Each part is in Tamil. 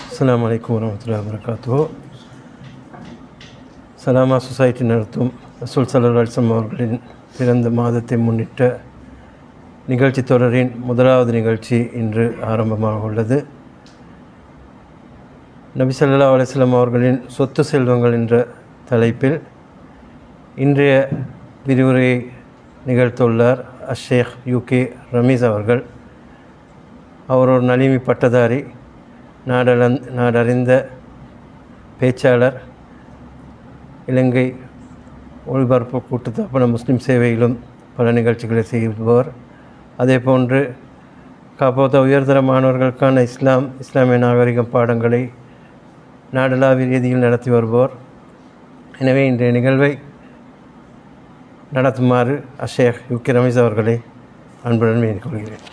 அஸ்ஸலாமு அலைக்கும் வரஹ்மத்துல்லாஹி வபரகாத்துஹு. சலாமா சொசைட்டி நடத்தும் ரசூல் ஸல்லல்லாஹு அலைஹி வஸல்லம் அவர்களின் பிறந்த மாதத்தை முன்னிட்ட நிகழ்ச்சி தொடரின் முதலாவது நிகழ்ச்சி இன்று ஆரம்பமாக உள்ளது. நபி ஸல்லல்லாஹு அலைஹி வஸல்லம் அவர்களின் சொத்து செல்வங்கள் என்ற தலைப்பில் இன்றைய விரிவுரையை நிகழ்த்துள்ளார் ஷேக் யூகே ரமீஸ் அவர்கள். அவர் ஒரு நலிமி பட்டதாரி, நாடறிந்த பேச்சாளர், இலங்கை ஒளிபரப்பு கூட்டுத்தாபன முஸ்லீம் சேவையிலும் பல நிகழ்ச்சிகளை செய்பவர். அதே போன்று காப்போத உயர்தர மாணவர்களுக்கான இஸ்லாமிய நாகரிகம் பாடங்களை நாடளாவிய ரீதியில் நடத்தி வருபவர். எனவே இன்றைய நிகழ்வை நடத்துமாறு ஷேக் யூகே ரமீஸ் அவர்களை அன்புடன் வேண்டிக்கொள்கிறேன்.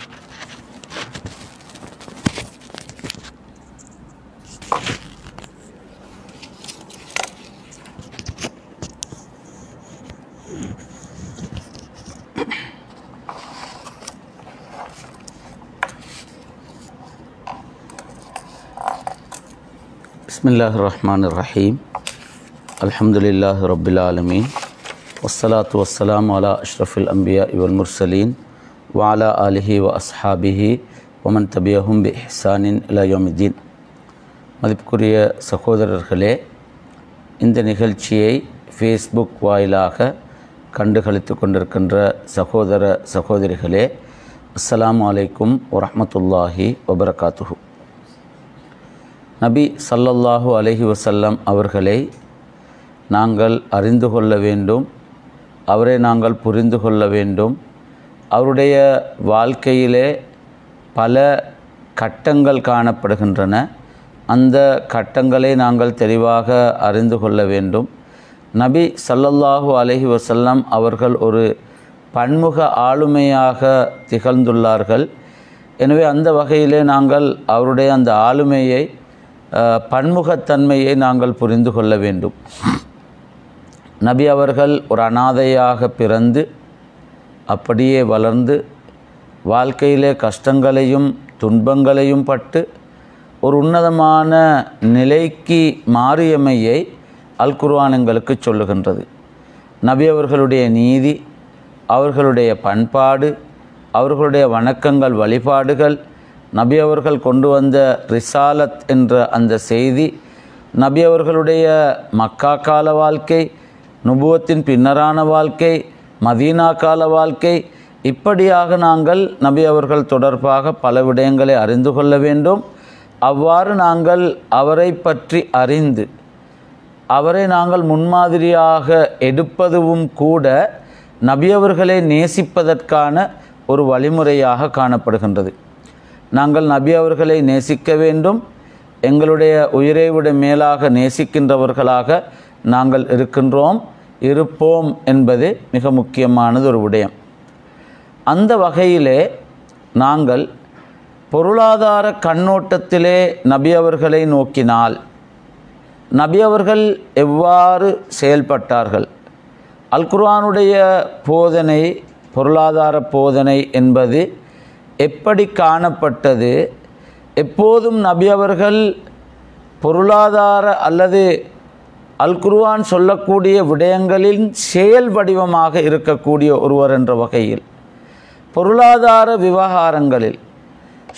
பிஸ்மில்லாஹிர் ரஹ்மானிர் ரஹீம். அல்ஹம்துலில்லாஹி ரப்பில் ஆலமீன். வஸ்ஸலாத்து வஸ்ஸலாமு அலா அஷ்ரஃபில் அன்பியா வல் முர்சலீன் வ அலா ஆலிஹி வ அஸ்ஹாபிஹி வ மன் தபியஹும் பி இஹ்சானின் இலா யௌமித்தீன். மதிப்புக்குரிய சகோதரர்களே, இந்த நிகழ்ச்சியை ஃபேஸ்புக் வாயிலாக கண்டுகளித்து கொண்டிருக்கின்ற சகோதர சகோதரிகளே, அஸ்ஸலாமு அலைக்கும் வரஹ்மத்துல்லாஹி வபரகாத்துஹு. நபி ஸல்லல்லாஹு அலைஹி வஸல்லம் அவர்களை நாங்கள் அறிந்து கொள்ள வேண்டும், அவரை நாங்கள் புரிந்து கொள்ள வேண்டும். அவருடைய வாழ்க்கையிலே பல கட்டங்கள் காணப்படுகின்றன. அந்த கட்டங்களை நாங்கள் தெளிவாக அறிந்து கொள்ள வேண்டும். நபி ஸல்லல்லாஹு அலைஹி வஸல்லம் அவர்கள் ஒரு பன்முக ஆளுமையாக திகழ்ந்துள்ளார்கள். எனவே அந்த வகையிலே நாங்கள் அவருடைய அந்த ஆளுமையை, பன்முகத்தன்மையை நாங்கள் புரிந்து கொள்ள வேண்டும். நபி அவர்கள் ஒரு அனாதையாக பிறந்து அப்படியே வளர்ந்து வாழ்க்கையிலே கஷ்டங்களையும் துன்பங்களையும் பட்டு ஒரு உன்னதமான நிலைக்கு மாறியமையை அல் குர்ஆன் எங்களுக்கு சொல்லுகின்றது. நபி அவர்களுடைய நீதி, அவர்களுடைய பண்பாடு, அவர்களுடைய வணக்கங்கள், வழிபாடுகள், நபி அவர்கள் கொண்டு வந்த ரிசாலத் என்ற அந்த செய்தி, நபி அவர்களுடைய மக்கா கால வாழ்க்கை, நுபுவத்தின் பின்னரான வாழ்க்கை, மதீனா கால வாழ்க்கை, இப்படியாக நாங்கள் நபி அவர்கள் தொடர்பாக பல விடயங்களை அறிந்து கொள்ள வேண்டும். அவ்வாறு நாங்கள் அவரை பற்றி அறிந்து அவரை நாங்கள் முன்மாதிரியாக எடுப்பதும் கூட நபி அவர்களை நேசிப்பதற்கான ஒரு வழிமுறையாக காணப்படுகின்றது. நாங்கள் நபி அவர்களை நேசிக்க வேண்டும். எங்களுடைய உயிரை விட மேலாக நேசிக்கின்றவர்களாக நாங்கள் இருப்போம் என்பது மிக முக்கியமானது ஒரு விடயம். அந்த வகையிலே நாங்கள் பொருளாதார கண்ணோட்டத்திலே நபி அவர்களை நோக்கினால், நபி அவர்கள் எவ்வாறு செயல்பட்டார்கள், அல் குர்ஆனுடைய போதனை, பொருளாதார போதனை என்பது எப்படி காணப்பட்டது, எப்போதும் நபி அவர்கள் பொருளாதார அல்லது அல் குர்ஆன் சொல்லக்கூடிய விடயங்களின் செயல் வடிவமாக இருக்கக்கூடிய ஒருவர் என்ற வகையில் பொருளாதார விவகாரங்களில்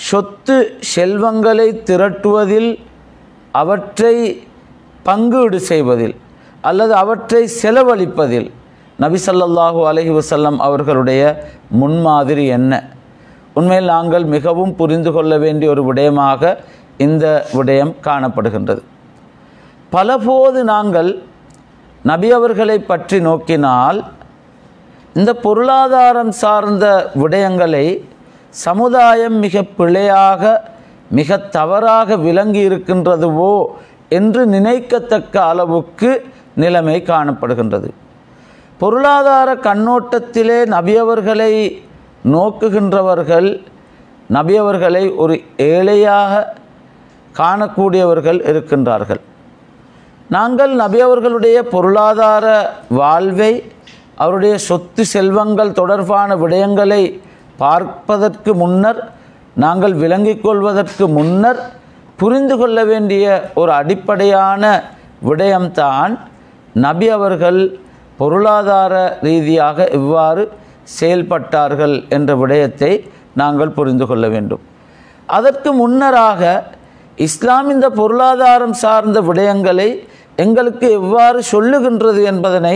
சொத்து செல்வங்களை திரட்டுவதில், அவற்றை பங்கீடு செய்வதில் அல்லது அவற்றை செலவழிப்பதில் நபி ஸல்லல்லாஹு அலைஹி வஸல்லம் அவர்களுடைய முன்மாதிரி என்ன? உண்மையில் நாங்கள் மிகவும் புரிந்து கொள்ள வேண்டிய ஒரு விடயமாக இந்த விடயம் காணப்படுகின்றது. பலபோது நாங்கள் நபி அவர்களை பற்றி நோக்கினால் இந்த பொருளாதாரம் சார்ந்த விடயங்களை சமுதாயம் மிக பிழையாக, மிக தவறாக விளங்கி இருக்கின்றதுவோ என்று நினைக்கத்தக்க அளவுக்கு நிலைமை காணப்படுகின்றது. பொருளாதார கண்ணோட்டத்திலே நபி அவர்களை நோக்குகின்றவர்கள் நபி அவர்களை ஒரு ஏழையாக காணக்கூடியவர்கள் இருக்கின்றார்கள். நாங்கள் நபி அவர்களுடைய பொருளாதார வாழ்வை, அவருடைய சொத்து செல்வங்கள் தொடர்பான விடயங்களை பார்ப்பதற்கு முன்னர், நாங்கள் விளங்கிக் கொள்வதற்கு முன்னர் புரிந்து கொள்ள வேண்டிய ஒரு அடிப்படையான விடயம்தான் நபி அவர்கள் பொருளாதார ரீதியாக எவ்வாறு செயல்பட்டார்கள் என்ற விடயத்தை நாங்கள் புரிந்து கொள்ள வேண்டும். அதற்கு முன்னராக இஸ்லாம் இந்த பொருளாதாரம் சார்ந்த விடயங்களை எங்களுக்கு எவ்வாறு சொல்லுகின்றது என்பதனை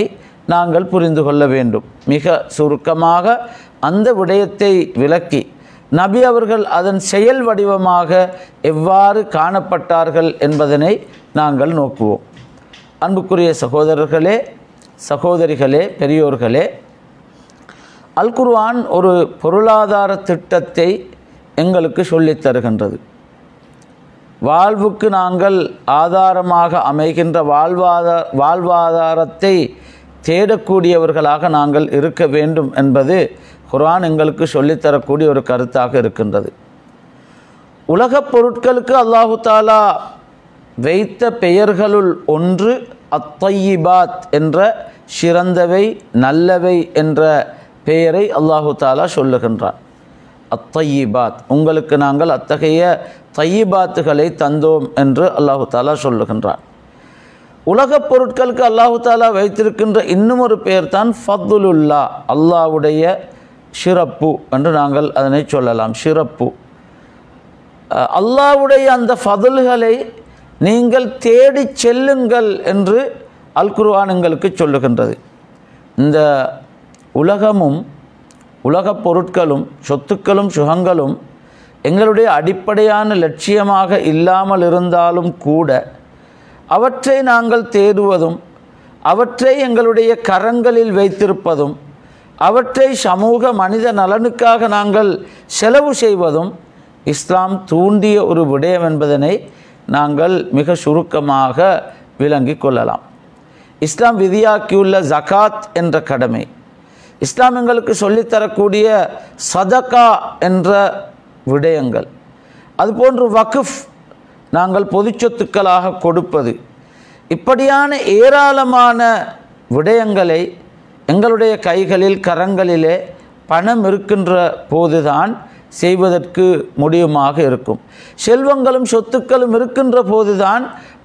நாங்கள் புரிந்து கொள்ள வேண்டும். மிக சுருக்கமாக அந்த விடயத்தை விளக்கி நபி அவர்கள் அதன் செயல் வடிவமாக எவ்வாறு காணப்பட்டார்கள் என்பதனை நாங்கள் நோக்குவோம். அன்புக்குரிய சகோதரர்களே, சகோதரிகளே, பெரியோர்களே, அல் குர்ஆன் ஒரு பொருளாதார திட்டத்தை எங்களுக்கு சொல்லித் தருகின்றது. வாழ்வுக்கு நாங்கள் ஆதாரமாக அமைகின்ற வாழ்வாதாரத்தை தேடக்கூடியவர்களாக நாங்கள் இருக்க வேண்டும் என்பது குர்ஆன் எங்களுக்கு சொல்லித்தரக்கூடிய ஒரு கருத்தாக இருக்கின்றது. உலகப் பொருட்களுக்கு அல்லாஹு தாலா வைத்த பெயர்களுள் ஒன்று அத்தய்யிபாத் என்ற சிறந்தவை, நல்லவை என்ற பெயரை அல்லாஹு தாலா சொல்லுகின்றார். அத்தய்யிபாத், உங்களுக்கு நாங்கள் அத்தகைய தையிபாத்துகளை தந்தோம் என்று அல்லாஹு தாலா சொல்லுகின்றார். உலகப் பொருட்களுக்கு அல்லாஹு தாலா வைத்திருக்கின்ற இன்னும் ஒரு பெயர் தான் ஃபதுலுல்லா, அல்லாஹ்வுடைய சிறப்பு என்று நாங்கள் அதனை சொல்லலாம். சிறப்பு, அல்லாஹ்வுடைய அந்த ஃபதுல்களை நீங்கள் தேடி செல்லுங்கள் என்று அல் குர்ஆன் எங்களுக்கு சொல்லுகின்றது. இந்த உலகமும் உலகப் பொருட்களும் சொத்துக்களும் சுகங்களும் எங்களுடைய அடிப்படையான லட்சியமாக இல்லாமல் இருந்தாலும் கூட அவற்றை நாங்கள் தேடுவதும் அவற்றை எங்களுடைய கரங்களில் வைத்திருப்பதும் அவற்றை சமூக மனித நலனுக்காக நாங்கள் செலவு செய்வதும் இஸ்லாம் தூண்டிய ஒரு விடயம் என்பதனை நாங்கள் மிக சுருக்கமாக விளங்கி கொள்ளலாம். இஸ்லாம் விதியாக்கியுள்ள ஜகாத் என்ற கடமை, இஸ்லாம் எங்களுக்கு சொல்லித்தரக்கூடிய சதகா என்ற விடயங்கள், அதுபோன்று வக்ஃப் நாங்கள் பொது சொத்துக்களாக கொடுப்பது, இப்படியான ஏராளமான விடயங்களை எங்களுடைய கைகளில் கரங்களிலே பணம் இருக்கின்ற போதுதான் செய்வதற்கு முடியுமாக இருக்கும். செல்வங்களும் சொத்துக்களும் இருக்கின்ற போதுதான்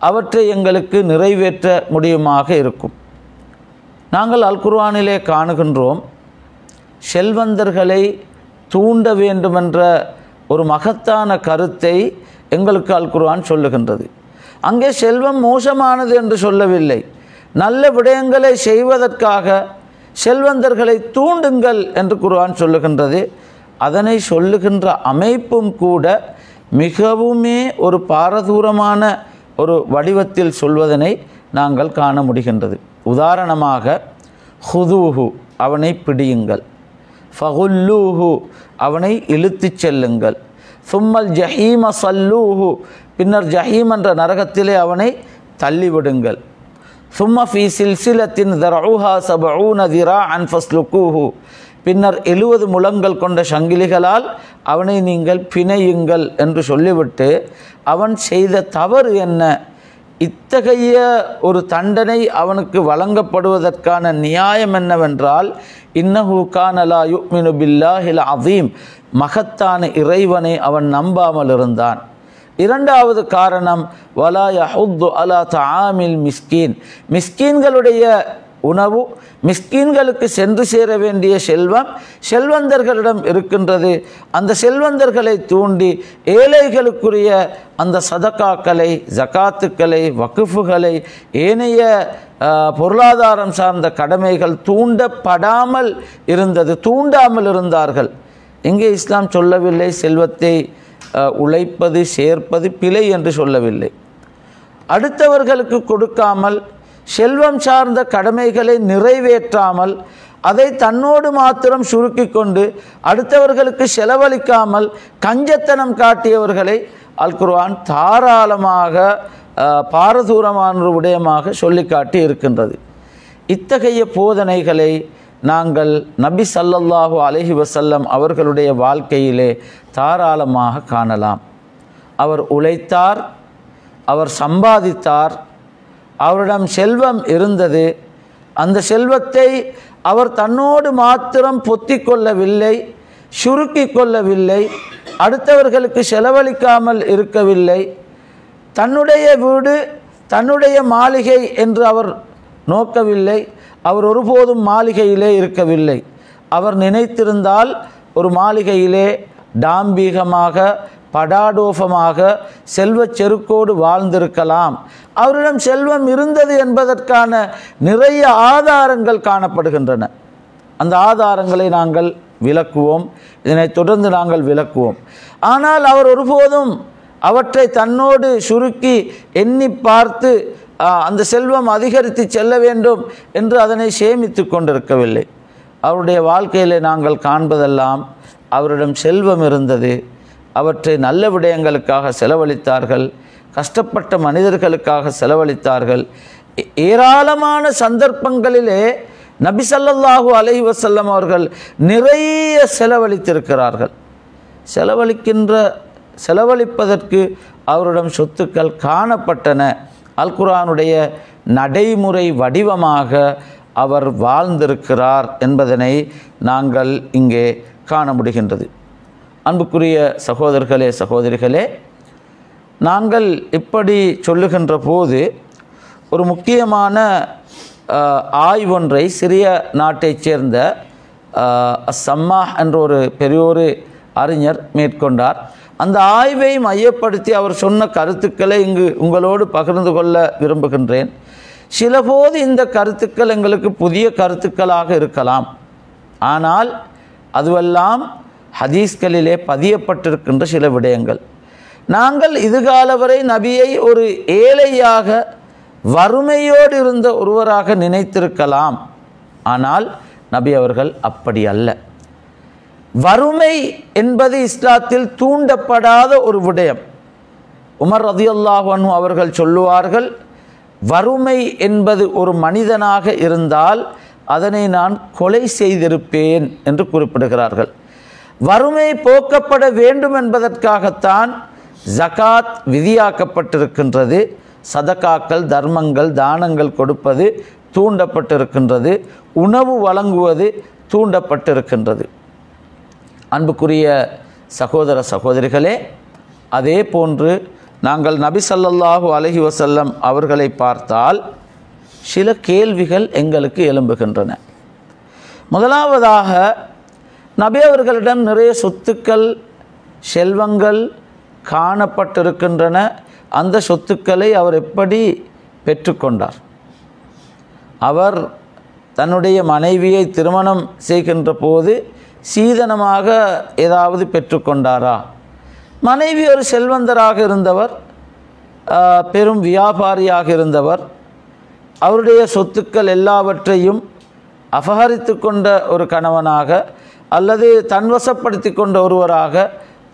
அவற்றை எங்களுக்கு நிறைவேற்ற முடியுமாக இருக்கும். நாங்கள் அல் குர்ஆனிலே காணுகின்றோம், செல்வந்தர்களை தூண்ட வேண்டுமென்ற ஒரு மகத்தான கருத்தை எங்களுக்கு அல் குர்ஆன் சொல்லுகின்றது. அங்கே செல்வம் மோசமானது என்று சொல்லவில்லை, நல்ல விடயங்களை செய்வதற்காக செல்வந்தர்களை தூண்டுங்கள் என்று குர்ஆன் சொல்லுகின்றது. அதனை சொல்லுகின்ற அமைப்பும் கூட மிகவுமே ஒரு பாரதூரமான ஒரு வடிவத்தில் சொல்வதனை நாங்கள் காண முடிகின்றது. உதாரணமாக, ஹுதூஹு, அவனை பிடியுங்கள், ஃபகுல்லூஹு, அவனை இழுத்துச் செல்லுங்கள், சும்மல் ஜஹீம சல்லூஹு, பின்னர் ஜஹீம் என்ற நரகத்திலே அவனை தள்ளிவிடுங்கள், சும்ம ஃபீ சில்சிலத்தின் தர்ஊஹா சபஊன திராஅன் ஃபஸ்லுகூஹு, பின்னர் 70 முழங்கள் கொண்ட சங்கிலிகளால் அவனை நீங்கள் பிணையுங்கள் என்று சொல்லிவிட்டு அவன் செய்த தவறு என்ன, இத்தகைய ஒரு தண்டனை அவனுக்கு வழங்கப்படுவதற்கான நியாயம் என்னவென்றால், இன்னஹு கான லா யுமினு பில்லாஹில் அஸீம், மகத்தான இறைவனை அவன் நம்பாமல் இருந்தான். இரண்டாவது காரணம், வலா யஹுத்து அலா தஆமில் மிஸ்கீன், மிஸ்கீன்களுடைய உணவு, மிஸ்கீன்களுக்கு சென்று சேர வேண்டிய செல்வம் செல்வந்தர்களிடம் இருக்கின்றது. அந்த செல்வந்தர்களை தூண்டி ஏழைகளுக்குரிய அந்த சதகாக்களை, ஜகாத்துக்களை, வக்ஃபுகளை, ஏனைய பொருளாதாரம் சார்ந்த கடமைகள் தூண்டப்படாமல் இருந்தது, தூண்டாமல் இருந்தார்கள். இங்கே இஸ்லாம் சொல்லவில்லை செல்வத்தை உழைப்பது சேர்ப்பது பிழை என்று சொல்லவில்லை. அடுத்தவர்களுக்கு கொடுக்காமல், செல்வம் சார்ந்த கடமைகளை நிறைவேற்றாமல், அதை தன்னோடு மாத்திரம் சுருக்கி கொண்டு அடுத்தவர்களுக்கு செலவழிக்காமல் கஞ்சத்தனம் காட்டியவர்களை அல் குர்ஆன் தாராளமாக பாரதூரமான ஒரு விடயமாக சொல்லி காட்டி இருக்கின்றது. இத்தகைய போதனைகளை நாங்கள் நபி ஸல்லல்லாஹு அலைஹி வஸல்லம் அவர்களுடைய வாழ்க்கையிலே தாராளமாக காணலாம். அவர் உழைத்தார், அவர் சம்பாதித்தார், அவரிடம் செல்வம் இருந்தது. அந்த செல்வத்தை அவர் தன்னோடு மாத்திரம் பொத்தி கொள்ளவில்லை, சுருக்கி கொள்ளவில்லை, அடுத்தவர்களுக்கு செலவழிக்காமல் இருக்கவில்லை. தன்னுடைய வீடு தன்னுடைய மாளிகை என்று அவர் நோக்கவில்லை. அவர் ஒருபோதும் மாளிகையிலே இருக்கவில்லை. அவர் நினைத்திருந்தால் ஒரு மாளிகையிலே டாம்பீகமாக படாடோபமாக செல்வச் செருக்கோடு வாழ்ந்திருக்கலாம். அவரிடம் செல்வம் இருந்தது என்பதற்கான நிறைய ஆதாரங்கள் காணப்படுகின்றன. அந்த ஆதாரங்களை நாங்கள் விளக்குவோம். இதனைத் தொடர்ந்து நாங்கள் விளக்குவோம். ஆனால் அவர் ஒருபோதும் அவற்றை தன்னோடு சுருக்கி எண்ணி பார்த்து அந்த செல்வம் அதிகரித்து செல்ல வேண்டும் என்று அதனை சேமித்து கொண்டிருக்கவில்லை. அவருடைய வாழ்க்கையில் நாங்கள் காண்பதெல்லாம் அவரிடம் செல்வம் இருந்தது. அவற்றை நல்ல விடயங்களுக்காக செலவழித்தார்கள். கஷ்டப்பட்ட மனிதர்களுக்காக செலவழித்தார்கள். ஏராளமான சந்தர்ப்பங்களிலே நபி ஸல்லல்லாஹு அலைஹி வஸல்லம் அவர்கள் நிறைய செலவழித்திருக்கிறார்கள். செலவழிப்பதற்கு அவரிடம் சொத்துக்கள் காணப்பட்டன. அல் குர்ஆனுடைய நடைமுறை வடிவமாக அவர் வாழ்ந்திருக்கிறார் என்பதனை நாங்கள் இங்கே காண முடிகின்றது. அன்புக்குரிய சகோதரர்களே சகோதரிகளே, நாங்கள் இப்படி சொல்லுகின்ற போது ஒரு முக்கியமான ஆய்வொன்றை சிறிய நாட்டைச் சேர்ந்த சம்மாஹ் என்ற ஒரு பெரியோரு அறிஞர் மேற்கொண்டார். அந்த ஆய்வை மையப்படுத்தி அவர் சொன்ன கருத்துக்களை இங்கு உங்களோடு பகிர்ந்து கொள்ள விரும்புகின்றேன். சிலபோது இந்த கருத்துக்கள் எங்களுக்கு புதிய கருத்துக்களாக இருக்கலாம். ஆனால் அதுவெல்லாம் ஹதீஸ்களிலே பதியப்பட்டிருக்கின்ற சில விடயங்கள். நாங்கள் இதுகால வரை நபியை ஒரு ஏழையாக வறுமையோடு இருந்த ஒருவராக நினைத்திருக்கலாம். ஆனால் நபி அவர்கள் அப்படி அல்ல. வறுமை என்பது இஸ்லாத்தில் தூண்டப்படாத ஒரு விடயம். உமர் ரலியல்லாஹு அன்ஹு அவர்கள் சொல்லுவார்கள், வறுமை என்பது ஒரு மனிதனாக இருந்தால் அதனை நான் கொலை செய்திருப்பேன் என்று குறிப்பிடுகிறார்கள். வறுமை போக்கப்பட வேண்டும் என்பதற்காகத்தான் ஜகாத் விதியாக்கப்பட்டிருக்கின்றது. சதகாக்கள், தர்மங்கள், தானங்கள் கொடுப்பது தூண்டப்பட்டிருக்கின்றது. உணவு வழங்குவது தூண்டப்பட்டிருக்கின்றது. அன்புக்குரிய சகோதர சகோதரிகளே, அதே போன்று நாங்கள் நபி ஸல்லல்லாஹு அலைஹி வஸல்லம் அவர்களை பார்த்தால் சில கேள்விகள் எங்களுக்கு எழும்புகின்றன. முதலாவதாக, நபி அவர்களிடம் நிறைய சொத்துக்கள், செல்வங்கள் காணப்பட்டிருக்கின்றன. அந்த சொத்துக்களை அவர் எப்படி பெற்றுக்கொண்டார்? அவர் தன்னுடைய மனைவியை திருமணம் செய்கின்ற போது சீதனமாக ஏதாவது பெற்றுக்கொண்டாரா? மனைவி ஒரு செல்வந்தராக இருந்தவர், பெரும் வியாபாரியாக இருந்தவர். அவருடைய சொத்துக்கள் எல்லாவற்றையும் அபகரித்து கொண்ட ஒரு கணவனாக அல்லது தன்வசப்படுத்தி கொண்ட ஒருவராக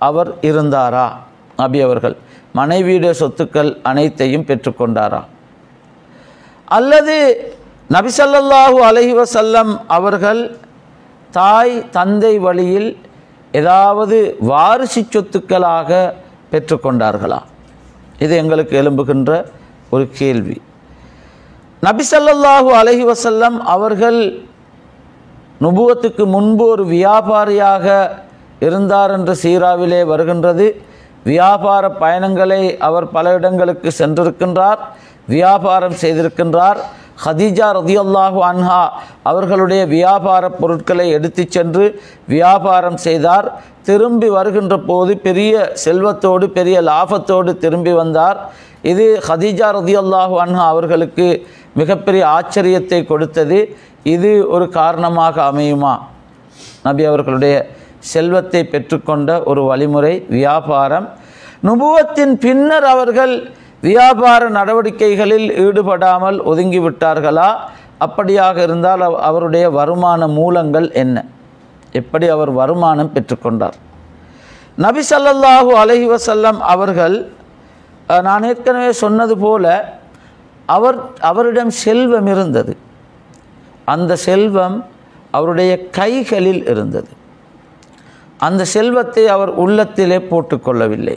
அவர் இருந்தாரா? நபி அவர்கள் மனைவியுடைய சொத்துக்கள் அனைத்தையும் பெற்றுக்கொண்டாரா? அல்லது நபி ஸல்லல்லாஹு அலைஹி வஸல்லம் அவர்கள் தாய் தந்தை வழியில் ஏதாவது வாரிசு சொத்துக்களாக பெற்றுக்கொண்டார்களா? இது எங்களுக்கு எழும்புகின்ற ஒரு கேள்வி. நபி ஸல்லல்லாஹு அலைஹி வஸல்லம் அவர்கள் நுபுவத்துக்கு முன்பு ஒரு வியாபாரியாக இருந்தார் என்று சீராவிலே வருகின்றது. வியாபார பயணங்களை அவர் பல இடங்களுக்கு சென்றிருக்கின்றார், வியாபாரம் செய்திருக்கின்றார். ஹதீஜா ரலியல்லாஹு அன்ஹா அவர்களுடைய வியாபார பொருட்களை எடுத்து சென்று வியாபாரம் செய்தார். திரும்பி வருகின்ற போது பெரிய செல்வத்தோடு பெரிய லாபத்தோடு திரும்பி வந்தார். இது ஹதீஜா ரலியல்லாஹு அன்ஹா அவர்களுக்கு மிகப்பெரிய ஆச்சரியத்தை கொடுத்தது. இது ஒரு காரணமாக அமையுமா? நபி அவர்களுடைய செல்வத்தை பெற்றுக்கொண்ட ஒரு வழிமுறை வியாபாரம். நுபுவத்தின் பின்னர் அவர்கள் வியாபார நடவடிக்கைகளில் ஈடுபடாமல் ஒதுங்கிவிட்டார்களா? அப்படியாக இருந்தால் அவருடைய வருமான மூலங்கள் என்ன? எப்படி அவர் வருமானம் பெற்றுக்கொண்டார்? நபி ஸல்லல்லாஹு அலைஹி வஸல்லம் அவர்கள், நான் ஏற்கனவே சொன்னது போல, அவரிடம் செல்வம் இருந்தது. அந்த செல்வம் அவருடைய கைகளில் இருந்தது. அந்த செல்வத்தை அவர் உள்ளத்திலே போட்டுக்கொள்ளவில்லை.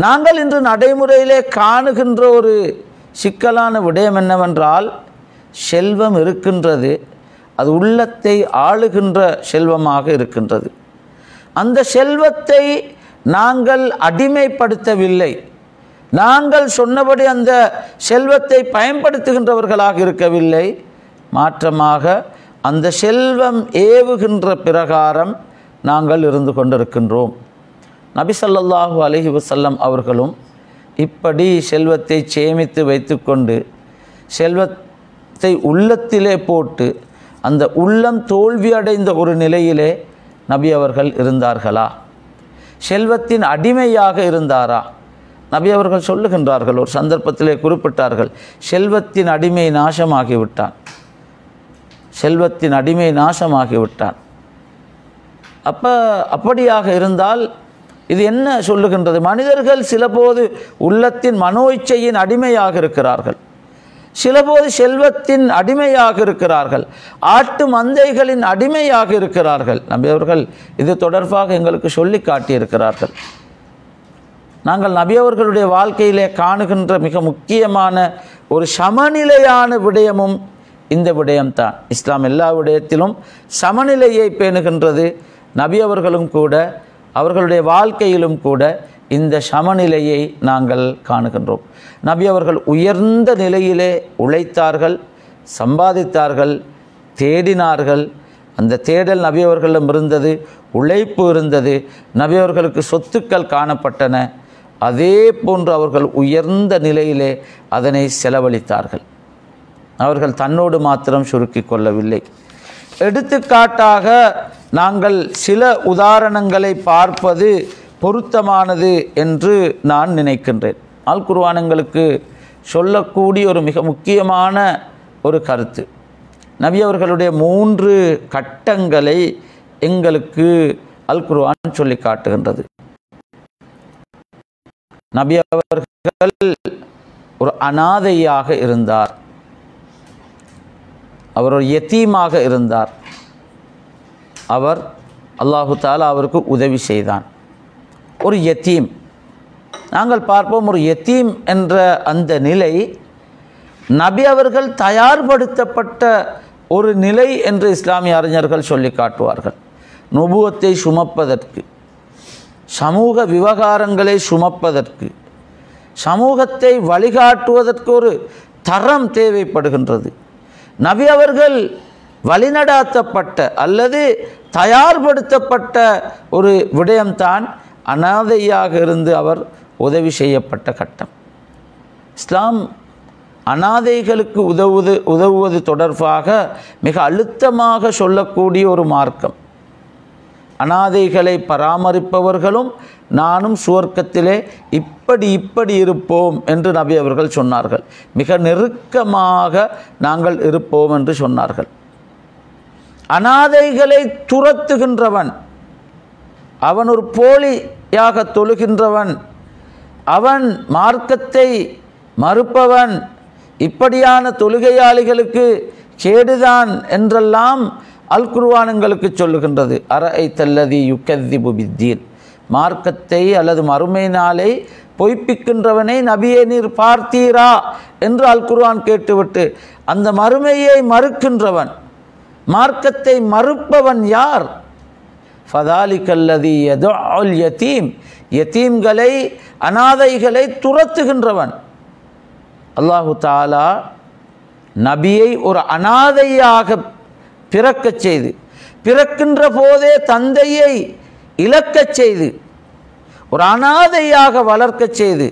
நாங்கள் இன்று நடைமுறையிலே காணுகின்ற ஒரு சிக்கலான விடயம் என்னவென்றால், செல்வம் இருக்கின்றது, அது உள்ளத்தை ஆளுகின்ற செல்வமாக இருக்கின்றது. அந்த செல்வத்தை நாங்கள் அடிமைப்படுத்தவில்லை. நாங்கள் சொன்னபடி அந்த செல்வத்தை பயன்படுத்துகின்றவர்களாக இருக்கவில்லை. மாற்றமாக அந்த செல்வம் ஏவுகின்ற பிரகாரம் நாங்கள் இருந்து கொண்டிருக்கின்றோம். நபி ஸல்லல்லாஹு அலைஹி வஸல்லம் அவர்களும் இப்படி செல்வத்தை சேமித்து வைத்துக்கொண்டு செல்வத்தை உள்ளத்திலே போட்டு அந்த உள்ளம் தோல்வி அடைந்த ஒரு நிலையிலே நபி அவர்கள் இருந்தார்களா? செல்வத்தின் அடிமையாக இருந்தாரா? நபி அவர்கள் சொல்லுகின்றார்கள், ஒரு சந்தர்ப்பத்திலே குறிப்பிட்டார்கள், செல்வத்தின் அடிமை நாசமாகிவிட்டான், செல்வத்தின் அடிமை நாசமாகிவிட்டான். அப்படியாக இருந்தால் இது என்ன சொல்லுகின்றது? மனிதர்கள் சிலபோது உள்ளத்தின் மனோ இச்சையின் அடிமையாக இருக்கிறார்கள், சிலபோது செல்வத்தின் அடிமையாக இருக்கிறார்கள், ஆட்டு மந்தைகளின் அடிமையாக இருக்கிறார்கள். நபி அவர்கள் இது தொடர்பாக எங்களுக்கு சொல்லி காட்டியிருக்கிறார்கள். நாங்கள் நபி அவர்களுடைய வாழ்க்கையிலே காணுகின்ற மிக முக்கியமான ஒரு சமநிலையான விடயமும் இந்த விடயம்தான். இஸ்லாம் எல்லா விடயத்திலும் சமநிலையை பேணுகின்றது. நபி அவர்களும் கூட அவர்களுடைய வாழ்க்கையிலும் கூட இந்த சமநிலையை நாங்கள் காணுகின்றோம். நபி அவர்கள் உயர்ந்த நிலையிலே உழைத்தார்கள், சம்பாதித்தார்கள், தேடினார்கள். அந்த தேடல் நபி அவர்களிடம் இருந்தது, உழைப்பு இருந்தது, நபி அவர்களுக்கு சொத்துக்கள் காணப்பட்டன. அதே போன்று அவர்கள் உயர்ந்த நிலையிலே அதனை செலவழித்தார்கள். அவர்கள் தன்னோடு மாத்திரம் சுருக்கி கொள்ளவில்லை. எடுத்துக்காட்டாக நாங்கள் சில உதாரணங்களை பார்ப்பது பொருத்தமானது என்று நான் நினைக்கின்றேன். அல் குர்ஆன் எங்களுக்கு சொல்லக்கூடிய ஒரு மிக முக்கியமான ஒரு கருத்து. நபி அவர்களுடைய 3 கட்டங்களை எங்களுக்கு அல் குர்ஆன் சொல்லி காட்டுகின்றது. நபி அவர்கள் ஒரு அனாதையாக இருந்தார், அவர் ஒரு யத்தீமாக இருந்தார். அவர் அல்லாஹு தஆலா அவருக்கு உதவி செய்தான். ஒரு யத்தீம், நாங்கள் பார்ப்போம், ஒரு யத்தீம் என்ற அந்த நிலை நபி அவர்கள் தயார்படுத்தப்பட்ட ஒரு நிலை என்று இஸ்லாமிய அறிஞர்கள் சொல்லி காட்டுவார்கள். நுபுவத்தை சுமப்பதற்கு, சமூக விவகாரங்களை சுமப்பதற்கு, சமூகத்தை வழிகாட்டுவதற்கு ஒரு தரம் தேவைப்படுகின்றது. நபி அவர்கள் வழிநடாத்தப்பட்ட அல்லது தயார்படுத்தப்பட்ட ஒரு விடயம்தான் அனாதையாக இருந்து அவர் உதவி செய்யப்பட்ட கட்டம். இஸ்லாம் அனாதைகளுக்கு உதவுவது தொடர்பாக மிக அழுத்தமாக சொல்லக்கூடிய ஒரு மார்க்கம். அனாதைகளை பராமரிப்பவர்களும் நானும் சுவர்க்கத்திலே இப்படி இருப்போம் என்று நபி அவர்கள் சொன்னார்கள். மிக நெருக்கமாக நாங்கள் இருப்போம் என்று சொன்னார்கள். அனாதைகளை துரத்துகின்றவன், அவன் ஒரு போலியாக தொழுகின்றவன், அவன் மார்க்கத்தை மறுப்பவன், இப்படியான தொழுகையாளிகளுக்கு கேடுதான் என்றெல்லாம் அல் குர்ஆன் எங்களுக்கு சொல்லுகின்றது. அரஐத்தல்லதி யுக்கத்திபு பித்தீன், மார்க்கத்தை அல்லது மறுமை நாளை பொய்ப்பிக்கின்றவனை நபியே நீர் பார்த்தீரா என்று அல் குர்ஆன் கேட்டுவிட்டு, அந்த மறுமையை மறுக்கின்றவன், மார்க்கத்தை மறுப்பவன் யார்? ஃபதாலிகல்லதி யதுல் யதீம், யதீம்களை அனாதைகளை துரத்துகின்றவன். அல்லாஹு தஆலா நபியை ஒரு அனாதையாக பிறக்கச் செய்து, பிறக்கின்ற போதே தந்தையை இழக்கச் செய்து, ஒரு அனாதையாக வளர்க்கச் செய்து,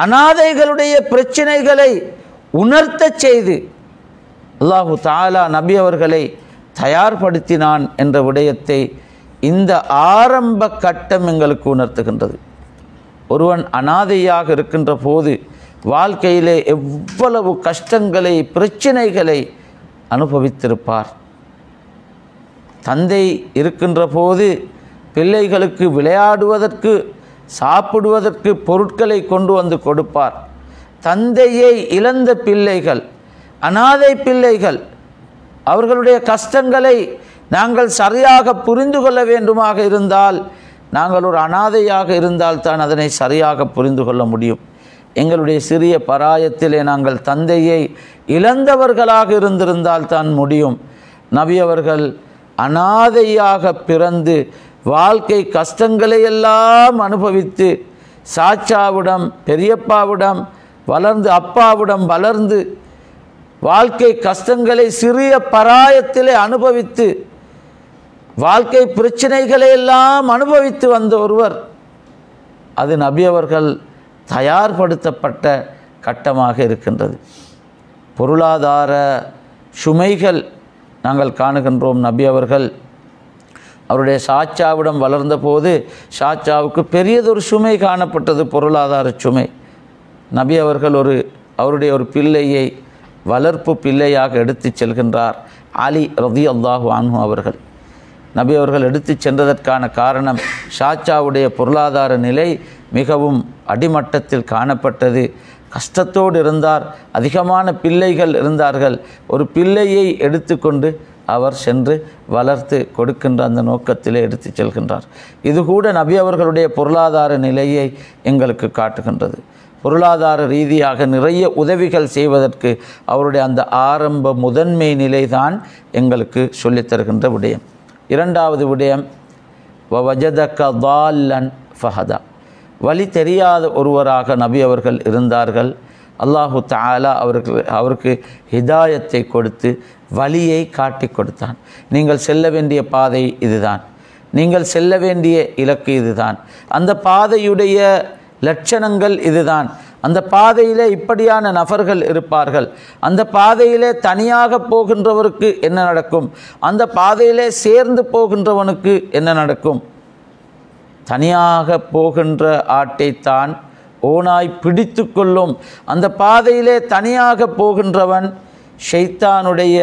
அனாதைகளுடைய பிரச்சனைகளை உணர்த்தச் செய்து அல்லாஹு தஆலா நபி அவர்களை தயார்படுத்தினான் என்ற விடயத்தை இந்த ஆரம்ப கட்டம் எங்களுக்கு உணர்த்துகின்றது. ஒருவன் அனாதையாக இருக்கின்ற போது வாழ்க்கையிலே எவ்வளவு கஷ்டங்களை, பிரச்சனைகளை அனுபவித்திருப்பார். தந்தை இருக்கின்ற போது பிள்ளைகளுக்கு விளையாடுவதற்கு, சாப்பிடுவதற்கு பொருட்களை கொண்டு வந்து கொடுப்பார். தந்தையை இழந்த பிள்ளைகள், அனாதை பிள்ளைகள், அவர்களுடைய கஷ்டங்களை நாங்கள் சரியாக புரிந்து கொள்ள வேண்டுமாக இருந்தால், நாங்கள் ஒரு அனாதையாக இருந்தால் தான் அதனை சரியாக புரிந்து கொள்ள முடியும். எங்களுடைய சிறிய பராயத்திலே நாங்கள் தந்தையை இழந்தவர்களாக இருந்திருந்தால் தான் முடியும். நபி அவர்கள் அனாதையாக பிறந்து வாழ்க்கை கஷ்டங்களை எல்லாம் அனுபவித்து சாச்சாவிடம் பெரியப்பாவிடம் வளர்ந்து அப்பாவிடம் வளர்ந்து வாழ்க்கை கஷ்டங்களை சிறிய பராயத்திலே அனுபவித்து வாழ்க்கை பிரச்சனைகளை எல்லாம் அனுபவித்து வந்த ஒருவர், அது நபி அவர்கள் தயார்படுத்தப்பட்ட கட்டமாக இருக்கின்றது. பொருளாதார சுமைகள் நாங்கள் காணுகின்றோம். நபி அவர்கள் அவருடைய சாச்சாவிடம் வளர்ந்த போது சாச்சாவுக்கு பெரியதொரு சுமை காணப்பட்டது, பொருளாதார சுமை. நபி அவர்கள் அவருடைய ஒரு பிள்ளையை வளர்ப்பு பிள்ளையாக எடுத்து செல்கின்றார். அலி ரலியல்லாஹு அன்ஹு அவர்கள் நபி அவர்கள் எடுத்து சென்றதற்கான காரணம், சாச்சாவுடைய பொருளாதார நிலை மிகவும் அடிமட்டத்தில் காணப்பட்டது. கஷ்டத்தோடு இருந்தார். அதிகமான பிள்ளைகள் இருந்தார்கள். ஒரு பிள்ளையை எடுத்துக்கொண்டு அவர் சென்று வளர்த்து கொடுக்கின்ற அந்த நோக்கத்திலே எடுத்து செல்கின்றார். இது கூட நபி அவர்களுடைய பொருளாதார நிலையை எங்களுக்கு காட்டுகின்றது. பொருளாதார ரீதியாக நிறைய உதவிகள் செய்வதற்கு அவருடைய அந்த ஆரம்ப முதன்மை நிலைதான் எங்களுக்கு சொல்லித்தருகின்ற விடயம். இரண்டாவது விடயம், வஜதக தால்லன் ஃபஹதா, வழி தெரியாத ஒருவராக நபி அவர்கள் இருந்தார்கள். அல்லாஹு தஆலா அவருக்கு ஹிதாயத்தை கொடுத்து வழியை காட்டி கொடுத்தான். நீங்கள் செல்ல வேண்டிய பாதை இதுதான், நீங்கள் செல்ல வேண்டிய இலக்கு இதுதான், அந்த பாதையுடைய லட்சணங்கள் இதுதான், அந்த பாதையிலே இப்படியான நபர்கள் இருப்பார்கள், அந்த பாதையிலே தனியாக போகின்றவருக்கு என்ன நடக்கும், அந்த பாதையிலே சேர்ந்து போகின்றவனுக்கு என்ன நடக்கும். தனியாக போகின்ற ஆட்டைத்தான் ஓனாய் பிடித்து கொள்ளும். அந்த பாதையிலே தனியாக போகின்றவன் ஷைத்தானுடைய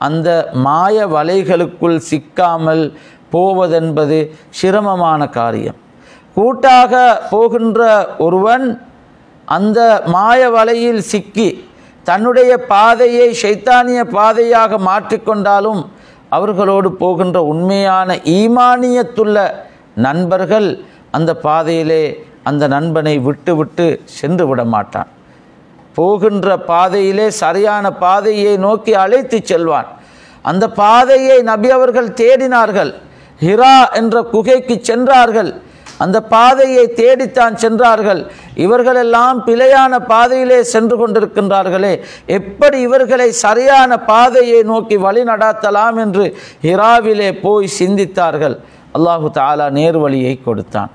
அந்த மாய வலைகளுக்குள் சிக்காமல் போவதென்பது சிரமமான காரியம். கூட்டாக போகின்ற ஒருவன் அந்த மாய வலையில் சிக்கி தன்னுடைய பாதையை ஷைத்தானிய பாதையாக மாற்றிக்கொண்டாலும் அவர்களோடு போகின்ற உண்மையான ஈமானியத்துள்ள நண்பர்கள் அந்த பாதையிலே அந்த நண்பனை விட்டு விட்டு சென்று விட மாட்டான். போகின்ற பாதையிலே சரியான பாதையை நோக்கி அழைத்து செல்வான். அந்த பாதையை நபி அவர்கள் தேடினார்கள். ஹிரா என்ற குகைக்கு சென்றார்கள். அந்த பாதையை தேடித்தான் சென்றார்கள். இவர்களெல்லாம் பிழையான பாதையிலே சென்று கொண்டிருக்கின்றார்களே, எப்படி இவர்களை சரியான பாதையை நோக்கி வழி நடாத்தலாம் என்று ஹிராவிலே போய் சிந்தித்தார்கள். அல்லாஹு தஆலா நேர்வழியை கொடுத்தான்.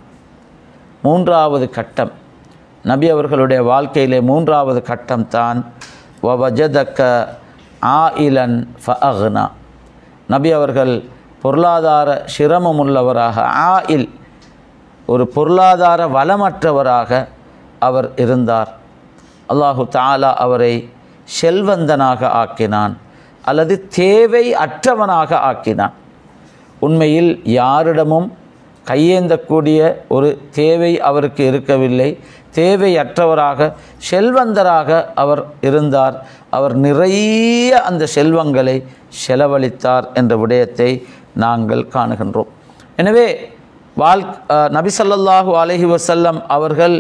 மூன்றாவது கட்டம் நபி அவர்களுடைய வாழ்க்கையிலே மூன்றாவது கட்டம் தான் வவஜதக ஆயிலன் ஃபஅக்னா. நபி அவர்கள் பொருளாதார சிரமமுள்ளவராக, ஆயில் ஒரு பொருளாதார வளமற்றவராக அவர் இருந்தார். அல்லாஹு தஆலா அவரை செல்வந்தனாக ஆக்கினான் அல்லது தேவை அற்றவனாக ஆக்கினான். உண்மையில் யாரிடமும் கையேந்தக்கூடிய ஒரு தேவை அவருக்கு இருக்கவில்லை. தேவையற்றவராக செல்வந்தராக அவர் இருந்தார். அவர் நிறைய அந்த செல்வங்களை செலவழித்தார் என்ற விடயத்தை நாங்கள் காணுகின்றோம். எனவே நபி ஸல்லல்லாஹு அலைஹி வஸல்லம் அவர்கள்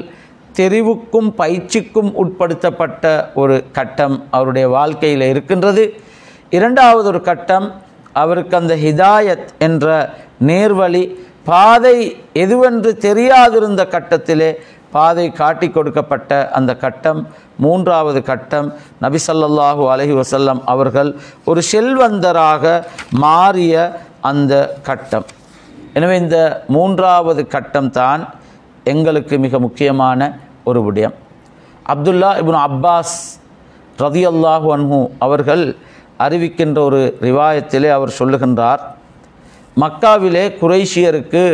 தெரிவுக்கும் பயிற்சிக்கும் உட்படுத்தப்பட்ட ஒரு கட்டம் அவருடைய வாழ்க்கையில் இருக்கின்றது. இரண்டாவது ஒரு கட்டம், அவருக்கு அந்த ஹிதாயத் என்ற நேர்வழி பாதை எதுவென்று தெரியாதிருந்த கட்டத்திலே பாதை காட்டி கொடுக்கப்பட்ட அந்த கட்டம். மூன்றாவது கட்டம், நபி ஸல்லல்லாஹு அலைஹி வஸல்லம் அவர்கள் ஒரு செல்வந்தராக மாறிய அந்த கட்டம். எனவே இந்த மூன்றாவது கட்டம் தான் எங்களுக்கு மிக முக்கியமான ஒரு விடயம். அப்துல்லா இப்னு அப்பாஸ் ரலியல்லாஹு அன்ஹு அவர்கள் அறிவிக்கின்ற ஒரு ரிவாயத்திலே அவர் சொல்லுகின்றார், மக்காவிலே குறைஷியருக்கு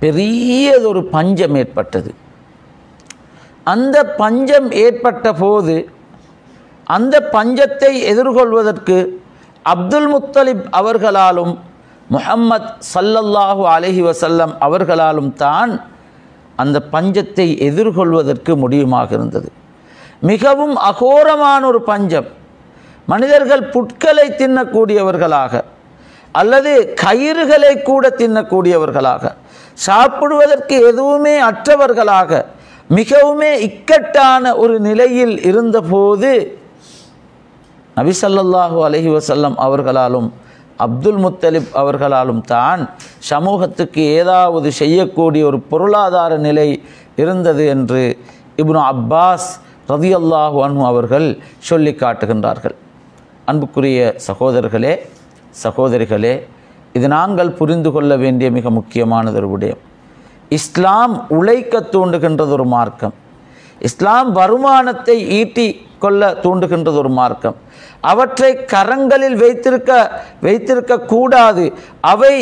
பெரியதொரு பஞ்சம் ஏற்பட்டது. அந்த பஞ்சம் ஏற்பட்ட போது அந்த பஞ்சத்தை எதிர்கொள்வதற்கு அப்துல் முத்தலிப் அவர்களாலும் முஹம்மத் ஸல்லல்லாஹு அலைஹி வஸல்லம் அவர்களாலும் தான் அந்த பஞ்சத்தை எதிர்கொள்வதற்கு முடியுமாக இருந்தது. மிகவும் அகோரமான ஒரு பஞ்சம். மனிதர்கள் புட்களை தின்னக்கூடியவர்களாக அல்லது கயிறுகளை கூட தின்னக்கூடியவர்களாக, சாப்பிடுவதற்கு எதுவுமே அற்றவர்களாக, மிகவுமே இக்கட்டான ஒரு நிலையில் இருந்தபோது நபி ஸல்லல்லாஹு அலைஹி வஸல்லம் அவர்களாலும் அப்துல் முத்தலிப் அவர்களாலும் தான் சமூகத்துக்கு ஏதாவது செய்யக்கூடிய ஒரு பொருளாதார நிலை இருந்தது என்று இப்னு அப்பாஸ் ரதியல்லாஹு அன்ஹு அவர்கள் சொல்லி காட்டுகின்றார்கள். அன்புக்குரிய சகோதரர்களே, சகோதரிகளே, இது நாங்கள் புரிந்து கொள்ள வேண்டிய மிக முக்கியமானதொரு விடயம். இஸ்லாம் உழைக்க தூண்டுகின்றது ஒரு மார்க்கம். இஸ்லாம் வருமானத்தை ஈட்டி கொள்ள தூண்டுகின்றது ஒரு மார்க்கம். அவற்றை கரங்களில் வைத்திருக்க கூடாது. அவை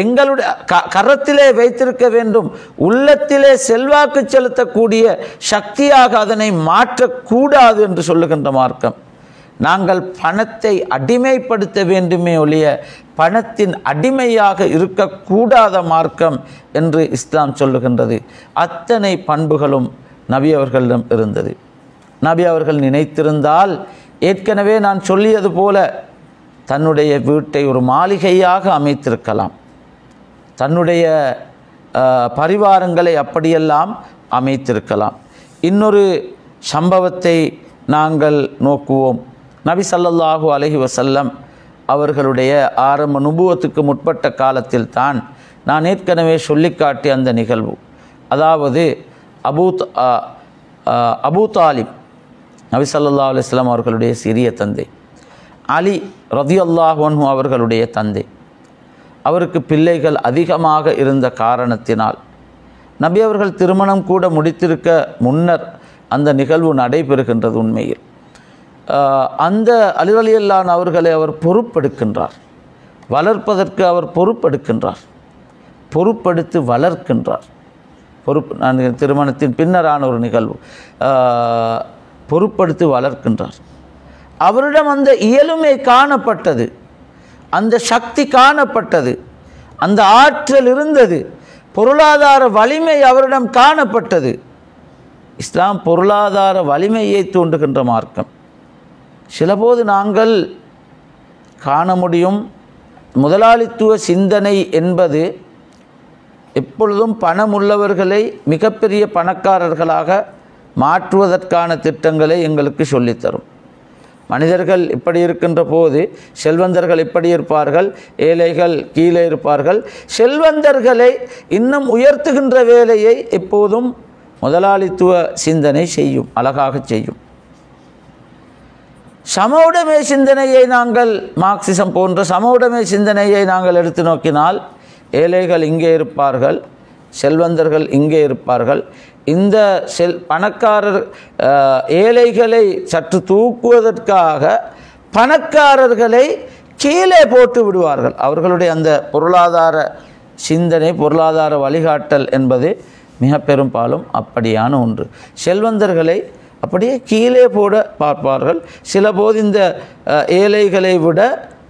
எங்களுடைய கரத்திலே வைத்திருக்க வேண்டும். உள்ளத்திலே செல்வாக்கு செலுத்தக்கூடிய சக்தியாக அதனை மாற்றக்கூடாது என்று சொல்லுகின்ற மார்க்கம். நாங்கள் பணத்தை அடிமைப்படுத்த வேண்டுமே ஒழிய பணத்தின் அடிமையாக இருக்கக்கூடாத மார்க்கம் என்று இஸ்லாம் சொல்லுகின்றது. அத்தனை பண்புகளும் நபி அவர்களிடம் இருந்தது. நபி அவர்கள் நினைத்திருந்தால் ஏற்கனவே நான் சொல்லியது போல தன்னுடைய வீட்டை ஒரு மாளிகையாக அமைத்திருக்கலாம். தன்னுடைய பரிவாரங்களை அப்படியெல்லாம் அமைத்திருக்கலாம். இன்னொரு சம்பவத்தை நாங்கள் நோக்குவோம். நபி ஸல்லல்லாஹு அலைஹி வஸல்லம் அவர்களுடைய ஆரம்ப நுபுவத்துக்கு முற்பட்ட காலத்தில் தான் நான் ஏற்கனவே சொல்லி காட்டிய அந்த நிகழ்வு, அதாவது அபூ தாலிப் நபி ஸல்லல்லாஹு அலைஹி வஸல்லம் அவர்களுடைய சிறிய தந்தை, அலி ரதியல்லாஹு அன்ஹு அவர்களுடைய தந்தை. அவருக்கு பிள்ளைகள் அதிகமாக இருந்த காரணத்தினால் நபி அவர்கள் திருமணம் கூட முடித்திருக்க முன்னர் அந்த நிகழ்வு நடைபெறுகின்றது. உண்மையில் அந்த அலி ரலியல்லாஹு அன்ஹு அவர்களை அவர் பொறுப்பெடுக்கின்றார். வளர்ப்பதற்கு அவர் பொறுப்பெடுக்கின்றார், பொறுப்பெடுத்து வளர்க்கின்றார். திருமணத்தின் பின்னரான ஒரு நிகழ்வு. பொறுப்படுத்தி வளர்க்கின்றார். அவரிடம் அந்த இயலுமை காணப்பட்டது, அந்த சக்தி காணப்பட்டது, அந்த ஆற்றல் இருந்தது, பொருளாதார வலிமை அவரிடம் காணப்பட்டது. இஸ்லாம் பொருளாதார வலிமையை தூண்டுகின்ற மார்க்கம். சிலபோது நாங்கள் காண முடியும், முதலாளித்துவ சிந்தனை என்பது எப்பொழுதும் பணமுள்ளவர்களை மிகப்பெரிய பணக்காரர்களாக மாற்றுவதற்கான திட்டங்களை எங்களுக்கு சொல்லித்தரும். மனிதர்கள் இப்படி இருக்கின்ற போது செல்வந்தர்கள் இப்படி இருப்பார்கள், ஏழைகள் கீழே இருப்பார்கள். செல்வந்தர்களை இன்னும் உயர்த்துகின்ற வேலையை எப்போதும் முதலாளித்துவ சிந்தனை செய்யும், அழகாக செய்யும். சமவுடைமை சிந்தனையை நாங்கள், மார்க்சிசம் போன்ற சமவுடைமை சிந்தனையை நாங்கள் எடுத்து நோக்கினால், ஏழைகள் இங்கே இருப்பார்கள், செல்வந்தர்கள் இங்கே இருப்பார்கள். இந்த பணக்காரர் ஏழைகளை சற்று தூக்குவதற்காக பணக்காரர்களை கீழே போட்டு விடுவார்கள். அவர்களுடைய அந்த பொருளாதார சிந்தனை, பொருளாதார வழிகாட்டல் என்பது மிக பெரும்பாலும் அப்படியான ஒன்று. செல்வந்தர்களை அப்படியே கீழே போட பார்ப்பார்கள். சில போது இந்த ஏழைகளை விட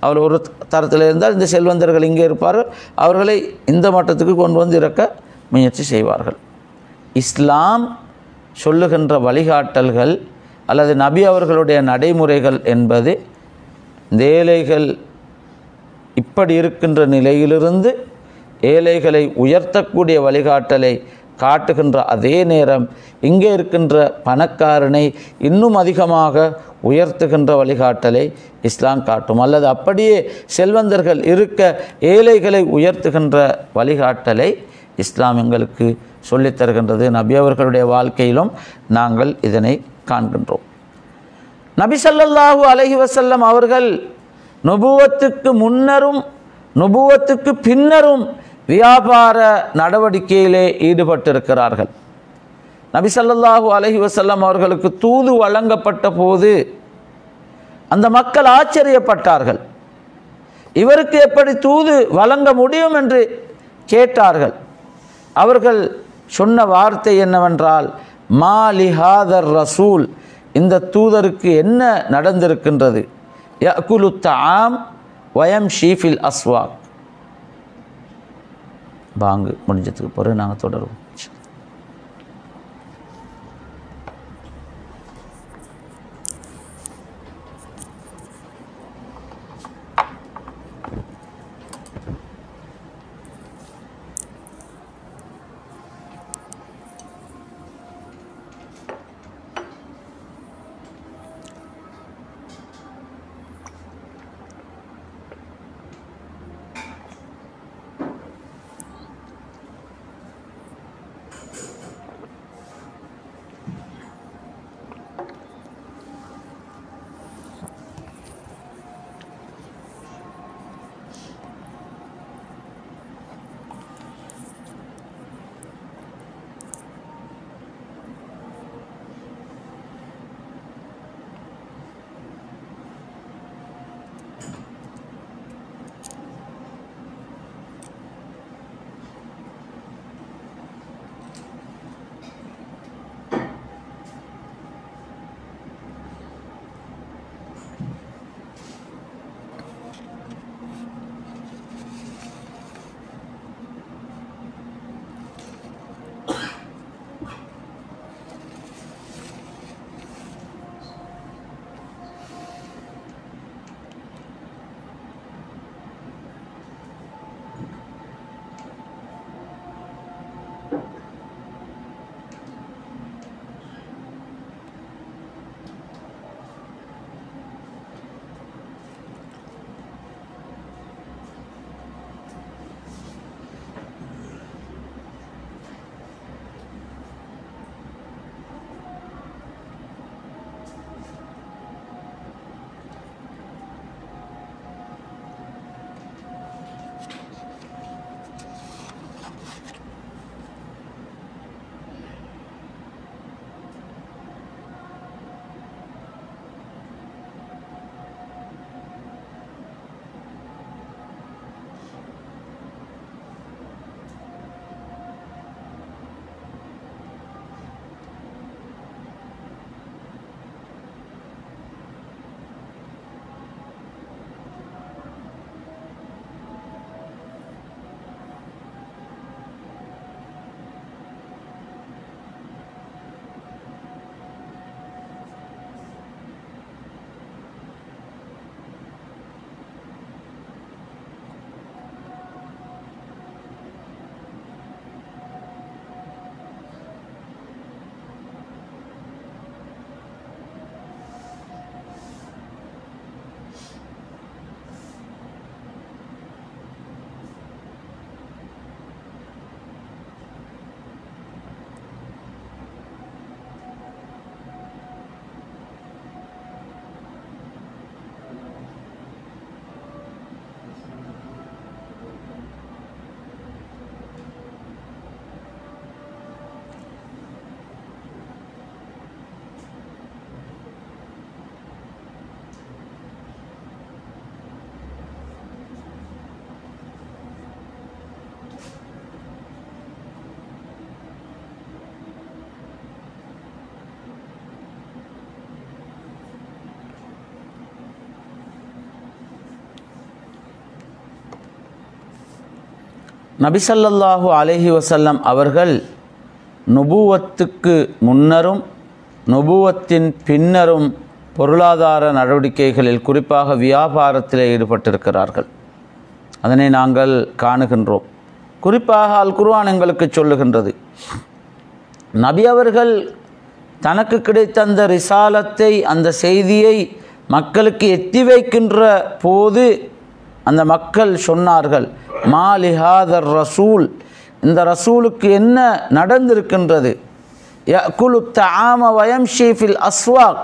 அவர் ஒரு தரத்தில் இருந்தால் இந்த செல்வந்தர்கள் இங்கே இருப்பார்கள், அவர்களை இந்த மட்டத்துக்கு கொண்டு வந்து இறக்க முயற்சி செய்வார்கள். இஸ்லாம் சொல்லுகின்ற வழிகாட்டல்கள் அல்லது நபி அவர்களுடைய நடைமுறைகள் என்பது இந்த ஏழைகள் இப்படி இருக்கின்ற நிலையிலிருந்து ஏழைகளை உயர்த்தக்கூடிய வழிகாட்டலை காட்டுகின்ற அதே நேரம் இங்கே இருக்கின்ற பணக்காரனை இன்னும் அதிகமாக உயர்த்துகின்ற வழிகாட்டலை இஸ்லாம் காட்டும். அல்லது அப்படியே செல்வந்தர்கள் இருக்க ஏழைகளை உயர்த்துகின்ற வழிகாட்டலை இஸ்லாம் எங்களுக்கு சொல்லித்தருகின்றது. நபி அவர்களுடைய வாழ்க்கையிலும் நாங்கள் இதனை காண்கின்றோம். நபி ஸல்லல்லாஹு அலைஹி வஸல்லம் அவர்கள் நுபுவத்துக்கு முன்னரும் நுபுவத்துக்கு பின்னரும் வியாபார நடவடிக்கையிலே ஈடுபட்டிருக்கிறார்கள். நபி ஸல்லல்லாஹு அலைஹி வஸல்லம் அவர்களுக்கு தூது வழங்கப்பட்ட போது அந்த மக்கள் ஆச்சரியப்பட்டார்கள். இவருக்கு எப்படி தூது வழங்க முடியும் என்று கேட்டார்கள். அவர்கள் சொன்ன வார்த்தை என்னவென்றால், மா லிஹாதர் ரசூல், இந்த தூதருக்கு என்ன நடந்திருக்கின்றது? யஅகுலு தஆம் வயம்ஷி ஃபில் அஸ்வாக். பாங்கு முடிஞ்சதுக்கு பிறகு நாங்கள் தொடருவோம். நபி ஸல்லல்லாஹு அலைஹி வஸல்லம் அவர்கள் நுபுவத்துக்கு முன்னரும் நுபுவத்தின் பின்னரும் பொருளாதார நடவடிக்கைகளில் குறிப்பாக வியாபாரத்தில் ஈடுபட்டிருக்கிறார்கள். அதனை நாங்கள் காணுகின்றோம். குறிப்பாக அல் குர்ஆன் எங்களுக்கு சொல்லுகின்றது, நபி அவர்கள் தனக்கு கிடைத்த அந்த ரிசாலத்தை, அந்த செய்தியை மக்களுக்கு எத்தி வைக்கின்ற போது அந்த மக்கள் சொன்னார்கள், மா லிஹாதர் ரசூல், இந்த ரசூலுக்கு என்ன நடந்திருக்கின்றது, யகுலு தஆம வயம்ஷி ஃபில் அஸ்வாக்,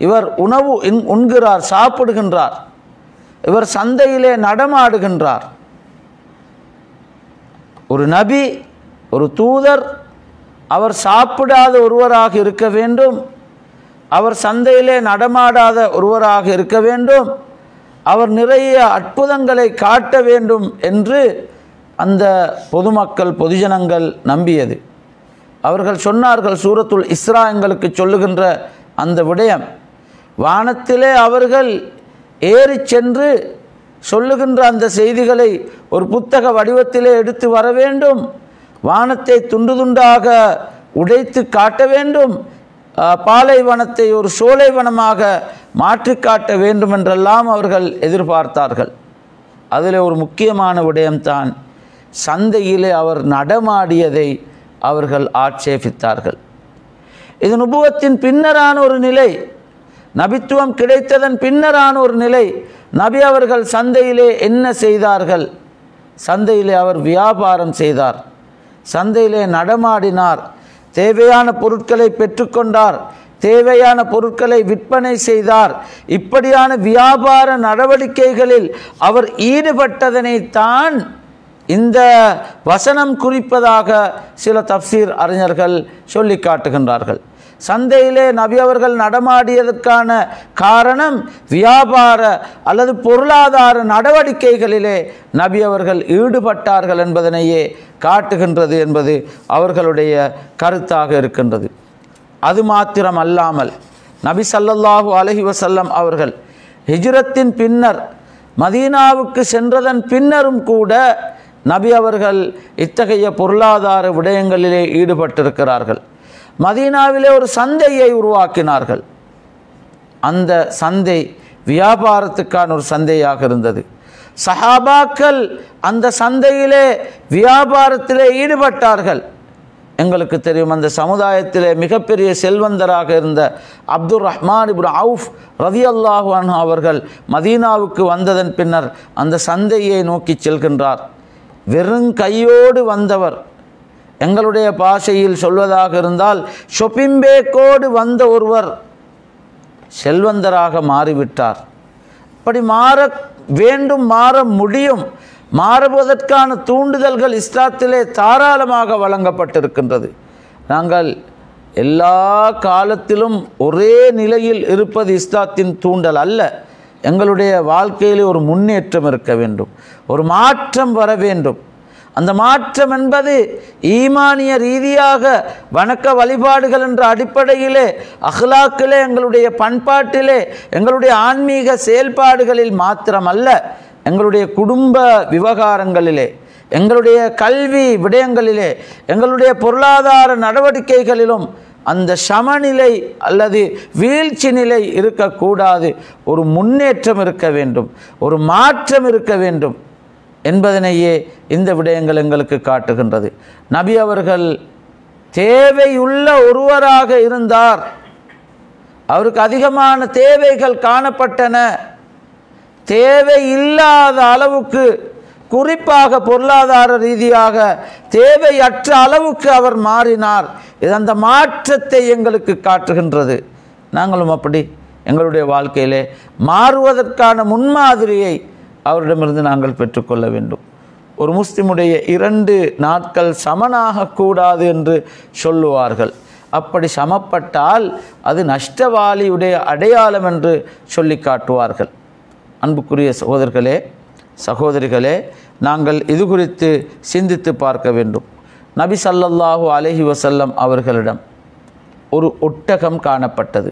இவர் உணவு உண்கிறார், சாப்பிடுகின்றார், இவர் சந்தையிலே நடமாடுகின்றார். ஒரு நபி, ஒரு தூதர், அவர் சாப்பிடாத ஒருவராக இருக்க வேண்டும், அவர் சந்தையிலே நடமாடாத ஒருவராக இருக்க வேண்டும், அவர் நிறைய அற்புதங்களை காட்ட வேண்டும் என்று அந்த பொதுமக்கள் பொதுஜனங்கள் நம்பியது. அவர்கள் சொன்னார்கள், சூரத்துல் இஸ்ரா எங்களுக்கு சொல்லுகின்ற அந்த விடயம், வானத்திலே அவர்கள் ஏறி சென்று சொல்லுகின்ற அந்த செய்திகளை ஒரு புத்தக வடிவத்திலே எடுத்து வர வேண்டும், வானத்தை துண்டு துண்டாக உடைத்து காட்ட வேண்டும், பாலைவனத்தை ஒரு சோலைவனமாக மாற்றி காட்ட வேண்டும் என்றெல்லாம் அவர்கள் எதிர்பார்த்தார்கள். அதில் ஒரு முக்கியமான விடயம்தான் சந்தையிலே அவர் நடமாடியதை அவர்கள் ஆட்சேபித்தார்கள். இது நுபுவத்தின் பின்னரான ஒரு நிலை, நபித்துவம் கிடைத்ததன் பின்னரான ஒரு நிலை. நபி அவர்கள் சந்தையிலே என்ன செய்தார்கள்? சந்தையிலே அவர் வியாபாரம் செய்தார், சந்தையிலே நடமாடினார், தேவையான பொருட்களை பெற்றுக்கொண்டார், தேவையான பொருட்களை விற்பனை செய்தார். இப்படியான வியாபார நடவடிக்கைகளில் அவர் ஈடுபட்டதனைத்தான் இந்த வசனம் குறிப்பதாக சில தஃப்சீர் அறிஞர்கள் சொல்லி காட்டுகின்றார்கள். சந்தையிலே நபி அவர்கள் நடமாடியதற்கான காரணம் வியாபார அல்லது பொருளாதார நடவடிக்கைகளிலே நபி அவர்கள் ஈடுபட்டார்கள் என்பதனையே காட்டுகின்றது என்பது அவர்களுடைய கருத்தாக இருக்கின்றது. அது மாத்திரம் அல்லாமல் நபி ஸல்லல்லாஹு அலைஹி வஸல்லம் அவர்கள் ஹிஜ்ரத்தின் பின்னர் மதீனாவுக்கு சென்றதன் பின்னரும் கூட நபி அவர்கள் இத்தகைய பொருளாதார விடயங்களிலே ஈடுபட்டிருக்கிறார்கள். மதீனாவிலே ஒரு சந்தையை உருவாக்கினார்கள். அந்த சந்தை வியாபாரத்துக்கான ஒரு சந்தையாக இருந்தது. சஹாபாக்கள் அந்த சந்தையிலே வியாபாரத்திலே ஈடுபட்டார்கள். எங்களுக்கு தெரியும், அந்த சமுதாயத்திலே மிகப்பெரிய செல்வந்தராக இருந்த அப்துர் ரஹ்மான் இப்னு அவுஃப் ரலியல்லாஹு அன்ஹு அவர்கள் மதீனாவுக்கு வந்ததன் பின்னர் அந்த சந்தையை நோக்கி செல்கின்றார். வெறும் கையோடு வந்தவர், எங்களுடைய பாஷையில் சொல்வதாக இருந்தால் ஷொப்பிம்பேக்கோடு வந்த ஒருவர் செல்வந்தராக மாறிவிட்டார். அப்படி மாற வேண்டும், மாற முடியும், மாறுவதற்கான தூண்டுதல்கள் இஸ்லாத்திலே தாராளமாக வழங்கப்பட்டிருக்கின்றது. நாங்கள் எல்லா காலத்திலும் ஒரே நிலையில் இருப்பது இஸ்லாத்தின் தூண்டல் அல்ல. எங்களுடைய வாழ்க்கையிலே ஒரு முன்னேற்றம் இருக்க வேண்டும், ஒரு மாற்றம் வர வேண்டும். அந்த மாற்றம் என்பது ஈமானிய ரீதியாக வணக்க வழிபாடுகள் என்ற அடிப்படையிலே, அஹ்லாக்கிலே, எங்களுடைய பண்பாட்டிலே, எங்களுடைய ஆன்மீக செயல்பாடுகளில் மாத்திரமல்ல, எங்களுடைய குடும்ப விவகாரங்களிலே, எங்களுடைய கல்வி விடயங்களிலே, எங்களுடைய பொருளாதார நடவடிக்கைகளிலும் அந்த சமநிலை அல்லது வீழ்ச்சி நிலை இருக்கக்கூடாது. ஒரு முன்னேற்றம் இருக்க வேண்டும், ஒரு மாற்றம் இருக்க வேண்டும் என்பதனையே இந்த விடயங்கள் எங்களுக்கு காட்டுகின்றது. நபி அவர்கள் தேவையுள்ள ஒருவராக இருந்தார். அவருக்கு அதிகமான தேவைகள் காணப்பட்டன. தேவை இல்லாத அளவுக்கு, குறிப்பாக பொருளாதார ரீதியாக தேவையற்ற அளவுக்கு அவர் மாறினார். இது அந்த மாற்றத்தை எங்களுக்கு காட்டுகின்றது. நாங்களும் அப்படி எங்களுடைய வாழ்க்கையிலே மாறுவதற்கான முன்மாதிரியை அவரிடமிருந்து நாங்கள் பெற்றுக்கொள்ள வேண்டும். ஒரு முஸ்லிமுடைய 2 நாட்கள் சமனாக கூடாது என்று சொல்லுவார்கள். அப்படி சமப்பட்டால் அது நஷ்டவாளியுடைய அடையாளம் என்று சொல்லி காட்டுவார்கள். அன்புக்குரிய சகோதரர்களே, சகோதரிகளே, நாங்கள் இது குறித்து சிந்தித்து பார்க்க வேண்டும். நபி ஸல்லல்லாஹு அலைஹி வஸல்லம் அவர்களிடம் ஒரு ஒட்டகம் காணப்பட்டது.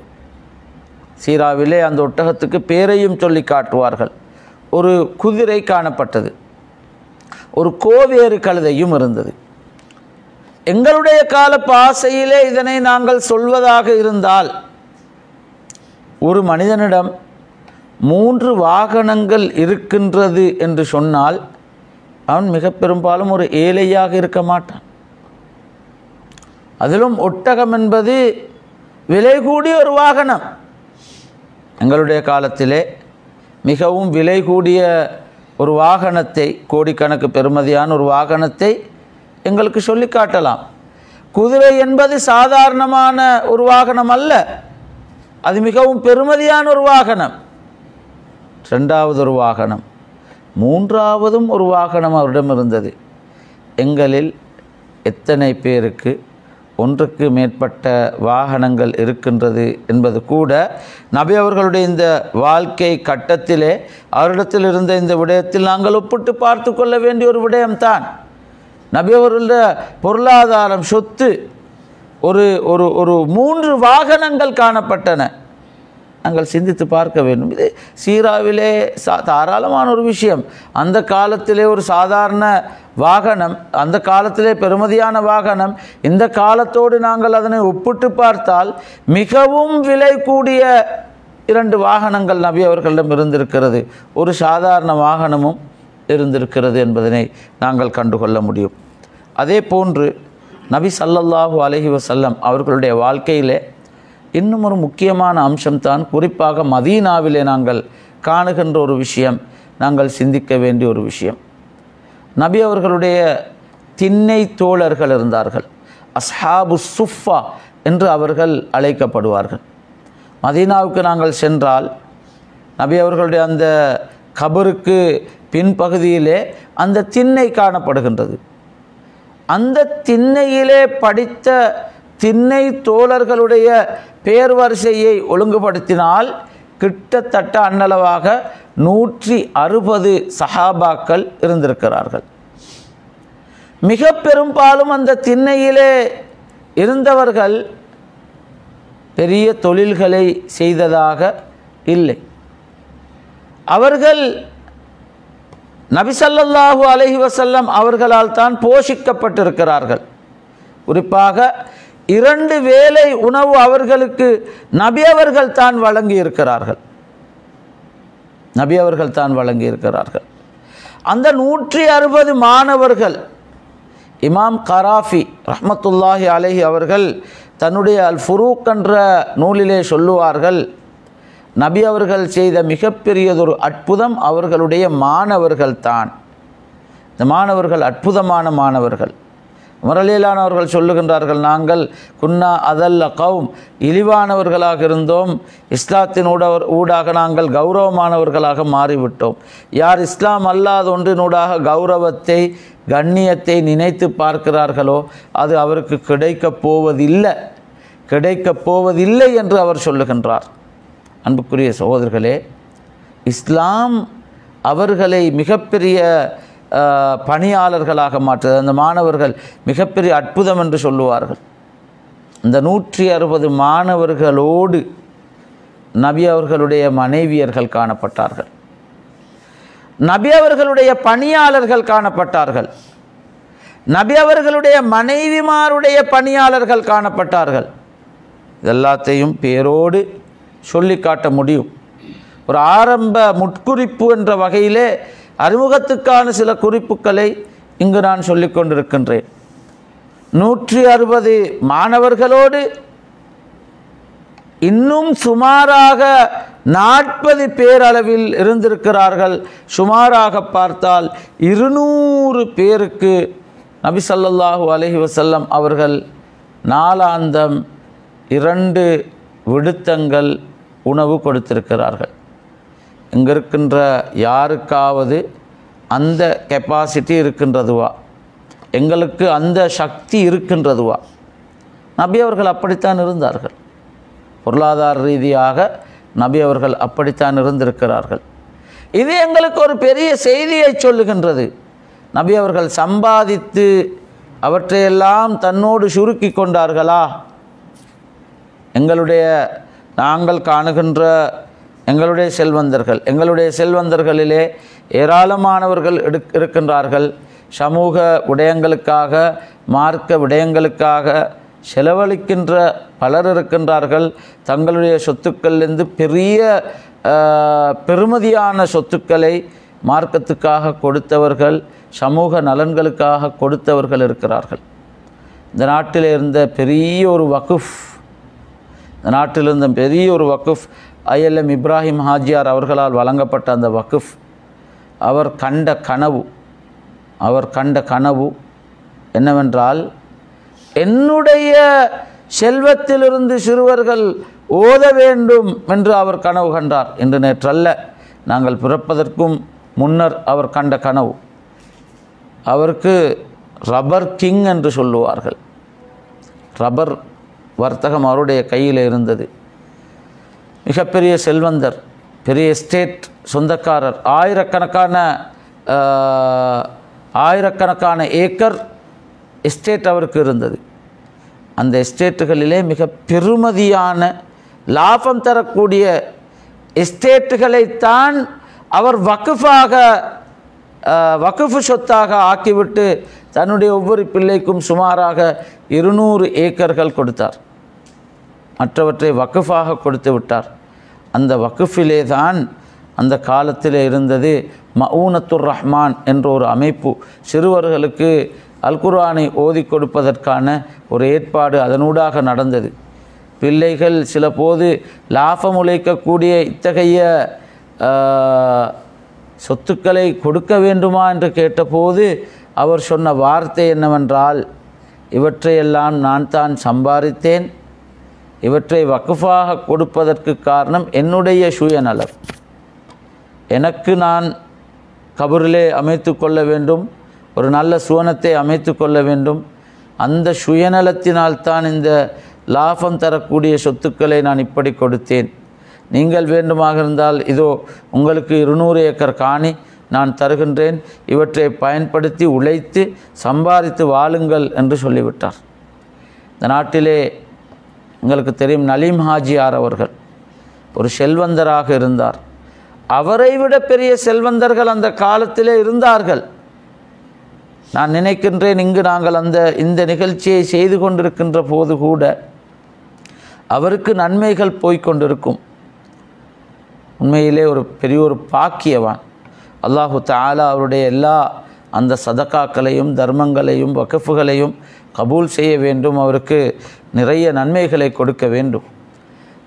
சீராவிலே அந்த ஒட்டகத்துக்கு பேரையும் சொல்லி காட்டுவார்கள். ஒரு குதிரை காணப்பட்டது. ஒரு கோவேறு கழுதையும் இருந்தது. எங்களுடைய கால பாசையிலே இதனை நாங்கள் சொல்வதாக இருந்தால், ஒரு மனிதனிடம் 3 வாகனங்கள் இருக்கின்றது என்று சொன்னால் அவன் மிக பெரும்பாலும் ஒரு ஏழையாக இருக்க மாட்டான். அதிலும் ஒட்டகம் என்பது விலை கூடிய ஒரு வாகனம். எங்களுடைய காலத்திலே மிகவும் விலை கூடிய ஒரு வாகனத்தை, கோடிக்கணக்கு பெறுமதியான ஒரு வாகனத்தை எங்களுக்கு சொல்லி காட்டலாம். குதிரை என்பது சாதாரணமான ஒரு வாகனம் அல்ல, அது மிகவும் பெறுமதியான ஒரு வாகனம். 2வது ஒரு வாகனம், 3வதும் ஒரு வாகனம் அவரிடம் இருந்தது. எங்களில் எத்தனை பேருக்கு ஒன்றுக்கு மேற்பட்ட வாகனங்கள் இருக்கின்றது என்பது கூட நபி அவர்களுடைய இந்த வாழ்க்கை கட்டத்திலே அவரிடத்தில் இருந்த இந்த விடயத்தில் நாங்கள் ஒப்பிட்டு பார்த்து கொள்ள வேண்டிய ஒரு விடயம்தான். நபி அவர்களுடைய பொருளாதாரம், சொத்து ஒரு ஒரு ஒரு 3 வாகனங்கள் காணப்பட்டன. நாங்கள் சிந்தித்து பார்க்க வேண்டும். இது சீராவிலே தாராளமான ஒரு விஷயம். அந்த காலத்திலே ஒரு சாதாரண வாகனம், அந்த காலத்திலே பெறுமதியான வாகனம், இந்த காலத்தோடு நாங்கள் அதனை ஒப்பிட்டு பார்த்தால் மிகவும் விலை கூடிய 2 வாகனங்கள் நபி அவர்களிடம் இருந்திருக்கிறது. ஒரு சாதாரண வாகனமும் இருந்திருக்கிறது என்பதனை நாங்கள் கண்டுகொள்ள முடியும். அதே போன்று நபி ஸல்லல்லாஹு அலைஹி வஸல்லம் அவர்களுடைய வாழ்க்கையிலே இன்னும் ஒரு முக்கியமான அம்சம்தான், குறிப்பாக மதீனாவிலே நாங்கள் காணுகின்ற ஒரு விஷயம், நாங்கள் சிந்திக்க வேண்டிய ஒரு விஷயம். நபி அவர்களுடைய திண்ணை தோழர்கள் இருந்தார்கள். அஸ்ஹாபு சுஃபா என்று அவர்கள் அழைக்கப்படுவார்கள். மதீனாவுக்கு நாங்கள் சென்றால் நபி அவர்களுடைய அந்த கபருக்கு பின்பகுதியிலே அந்த திண்ணை காணப்படுகின்றது. அந்த திண்ணையிலே படித்த திண்ணை தோழர்களுடைய பேர் வரிசையை ஒழுங்குபடுத்தினால் கிட்டத்தட்ட அன்னளவாக 160 சஹாபாக்கள் இருந்திருக்கிறார்கள். மிக பெரும்பாலும் அந்த திண்ணையிலே இருந்தவர்கள் பெரிய தொழில்களை செய்ததாக இல்லை. அவர்கள் நபி ஸல்லல்லாஹு அலைஹி வஸல்லம் அவர்களால் தான் போஷிக்கப்பட்டிருக்கிறார்கள். குறிப்பாக 2 வேளை உணவு அவர்களுக்கு நபி அவர்கள் தான் வழங்கி இருக்கிறார்கள். நபி அவர்கள் தான் வழங்கி இருக்கிறார்கள். அந்த 160 மாணவர்கள், இமாம் கராஃபி ரஹ்மத்துல்லாஹி அலைஹி அவர்கள் தன்னுடைய அல் ஃபுரூக் என்ற நூலிலே சொல்லுவார்கள், நபி அவர்கள் செய்த மிகப்பெரியதொரு அற்புதம் அவர்களுடைய மாணவர்கள் தான். இந்த மாணவர்கள் அற்புதமான மாணவர்கள். முரளியிலானவர்கள் சொல்லுகின்றார்கள், நாங்கள் குன்னா அதல்ல கௌம், இழிவானவர்களாக இருந்தோம், இஸ்லாத்தின் ஊடாக நாங்கள் கௌரவமானவர்களாக மாறிவிட்டோம். யார் இஸ்லாம் அல்லாத ஒன்றினூடாக கௌரவத்தை, கண்ணியத்தை நினைத்து பார்க்கிறார்களோ அது அவருக்கு கிடைக்கப் போவதில்லை என்று அவர் சொல்லுகின்றார். அன்புக்குரிய சகோதரர்களே, இஸ்லாம் அவர்களை மிகப்பெரிய பணியாளர்களாக மாற்றுது. அந்த மாணவர்கள் மிகப்பெரிய அற்புதம் என்று சொல்லுவார்கள். இந்த 160 மாணவர்களோடு நபி அவர்களுடைய மனைவியர்கள் காணப்பட்டார்கள், நபி அவர்களுடைய பணியாளர்கள் காணப்பட்டார்கள், நபி அவர்களுடைய மனைவிமாருடைய பணியாளர்கள் காணப்பட்டார்கள். இதெல்லாத்தையும் பேரோடு சொல்லி காட்ட முடியும். ஒரு ஆரம்ப முட்குறிப்பு என்ற வகையிலே அறிமுகத்துக்கான சில குறிப்புகளை இங்கு நான் சொல்லிக் கொண்டிருக்கின்றேன். 160 மாணவர்களோடு இன்னும் சுமாராக 40 பேர் அளவில் இருந்திருக்கிறார்கள். சுமாராக பார்த்தால் 200 பேருக்கு நபி ஸல்லல்லாஹு அலைஹி வஸல்லம் அவர்கள் நாளாந்தம் 2 விடுத்தங்கள் உணவு கொடுத்திருக்கிறார்கள். இங்கே இருக்கின்ற யாருக்காவது அந்த கெப்பாசிட்டி இருக்கின்றதுவா, எங்களுக்கு அந்த சக்தி இருக்கின்றதுவா? நபி அவர்கள் அப்படித்தான் இருந்தார்கள். பொருளாதார ரீதியாக நபி அவர்கள் அப்படித்தான் இருந்திருக்கிறார்கள். இது எங்களுக்கு ஒரு பெரிய செய்தியை சொல்லுகின்றது. நபி அவர்கள் சம்பாதித்து அவற்றையெல்லாம் தன்னோடு சுருக்கி கொண்டார்களா? நாங்கள் காணுகின்ற எங்களுடைய செல்வந்தர்களிலே ஏராளமானவர்கள் இருக்கின்றார்கள். சமூக விடயங்களுக்காக, மார்க்க விடயங்களுக்காக செலவழிக்கின்ற பலர் இருக்கின்றார்கள். தங்களுடைய சொத்துக்களிலிருந்து பெரிய பெருமதியான சொத்துக்களை மார்க்கத்துக்காக கொடுத்தவர்கள், சமூக நலன்களுக்காக கொடுத்தவர்கள் இருக்கிறார்கள். இந்த நாட்டில் இருந்த பெரிய ஒரு வகுஃப், இந்த நாட்டில் இருந்த பெரிய ஒரு வகுஃப் ILM இப்ராஹிம் ஹாஜியார் அவர்களால் வழங்கப்பட்ட அந்த வகுஃப், அவர் கண்ட கனவு என்னவென்றால், என்னுடைய செல்வத்திலிருந்து சிறுவர்கள் ஓத வேண்டும் என்று அவர் கனவு கண்டார். இன்று நேற்றல்ல, நாங்கள் பிறப்பதற்கும் முன்னர் அவர் கண்ட கனவு. அவருக்கு ரப்பர் கிங் என்று சொல்லுவார்கள். ரப்பர் வர்த்தகம் அவருடைய கையில் இருந்தது. மிகப்பெரிய செல்வந்தர், பெரிய எஸ்டேட் சொந்தக்காரர். ஆயிரக்கணக்கான ஏக்கர் எஸ்டேட் அவருக்கு இருந்தது. அந்த எஸ்டேட்டுகளிலே மிக பெருமதியான லாபம் தரக்கூடிய எஸ்டேட்டுகளைத்தான் அவர் வக்ஃப் சொத்தாக ஆக்கிவிட்டு தன்னுடைய ஒவ்வொரு பிள்ளைக்கும் சுமாராக 200 ஏக்கர்கள் கொடுத்தார். மற்றவற்றை வக்ஃபாக கொடுத்து விட்டார். அந்த வக்ஃபிலே தான் அந்த காலத்தில் இருந்தது மஊனத்துர் ரஹ்மான் என்ற ஒரு அமைப்பு. சிறுவர்களுக்கு அல் குர்ஆனை ஓதி கொடுப்பதற்கான ஒரு ஏற்பாடு அதனூடாக நடந்தது. பிள்ளைகள் சில போது லாபம் உழைக்கக்கூடிய இத்தகைய சொத்துக்களை கொடுக்க வேண்டுமா என்று கேட்டபோது அவர் சொன்ன வார்த்தை என்னவென்றால், இவற்றையெல்லாம் நான் தான் சம்பாதித்தேன், இவற்றை வக்ஃபாக கொடுப்பதற்கு காரணம் என்னுடைய சுயநலம். எனக்கு நான் கபரிலே அமைத்து கொள்ள வேண்டும், ஒரு நல்ல சுவனத்தை அமைத்து கொள்ள வேண்டும். அந்த சுயநலத்தினால்தான் இந்த லாபம் தரக்கூடிய சொத்துக்களை நான் இப்படி கொடுத்தேன். நீங்கள் வேண்டுமாக இருந்தால் இதோ உங்களுக்கு 200 ஏக்கர் காணி நான் தருகின்றேன், இவற்றை பயன்படுத்தி உழைத்து சம்பாதித்து வாழுங்கள் என்று சொல்லிவிட்டார். இந்த நாட்டிலே உங்களுக்கு தெரியும், நலீம் ஹாஜியார் அவர்கள் ஒரு செல்வந்தராக இருந்தார். அவரை விட பெரிய செல்வந்தர்கள் அந்த காலத்திலே இருந்தார்கள். நான் நினைக்கின்றேன், இங்கு நாங்கள் இந்த நிகழ்ச்சியை செய்து கொண்டிருக்கின்ற போது கூட அவருக்கு நன்மைகள் போய்கொண்டிருக்கும். உண்மையிலே ஒரு பெரிய ஒரு பாக்கியவான். அல்லாஹு தஆலா அவருடைய எல்லா அந்த சதகாக்களையும் தர்மங்களையும் வக்ஃபுகளையும் கபூல் செய்ய வேண்டும். அவருக்கு நிறைய நன்மைகளை கொடுக்க வேண்டும்.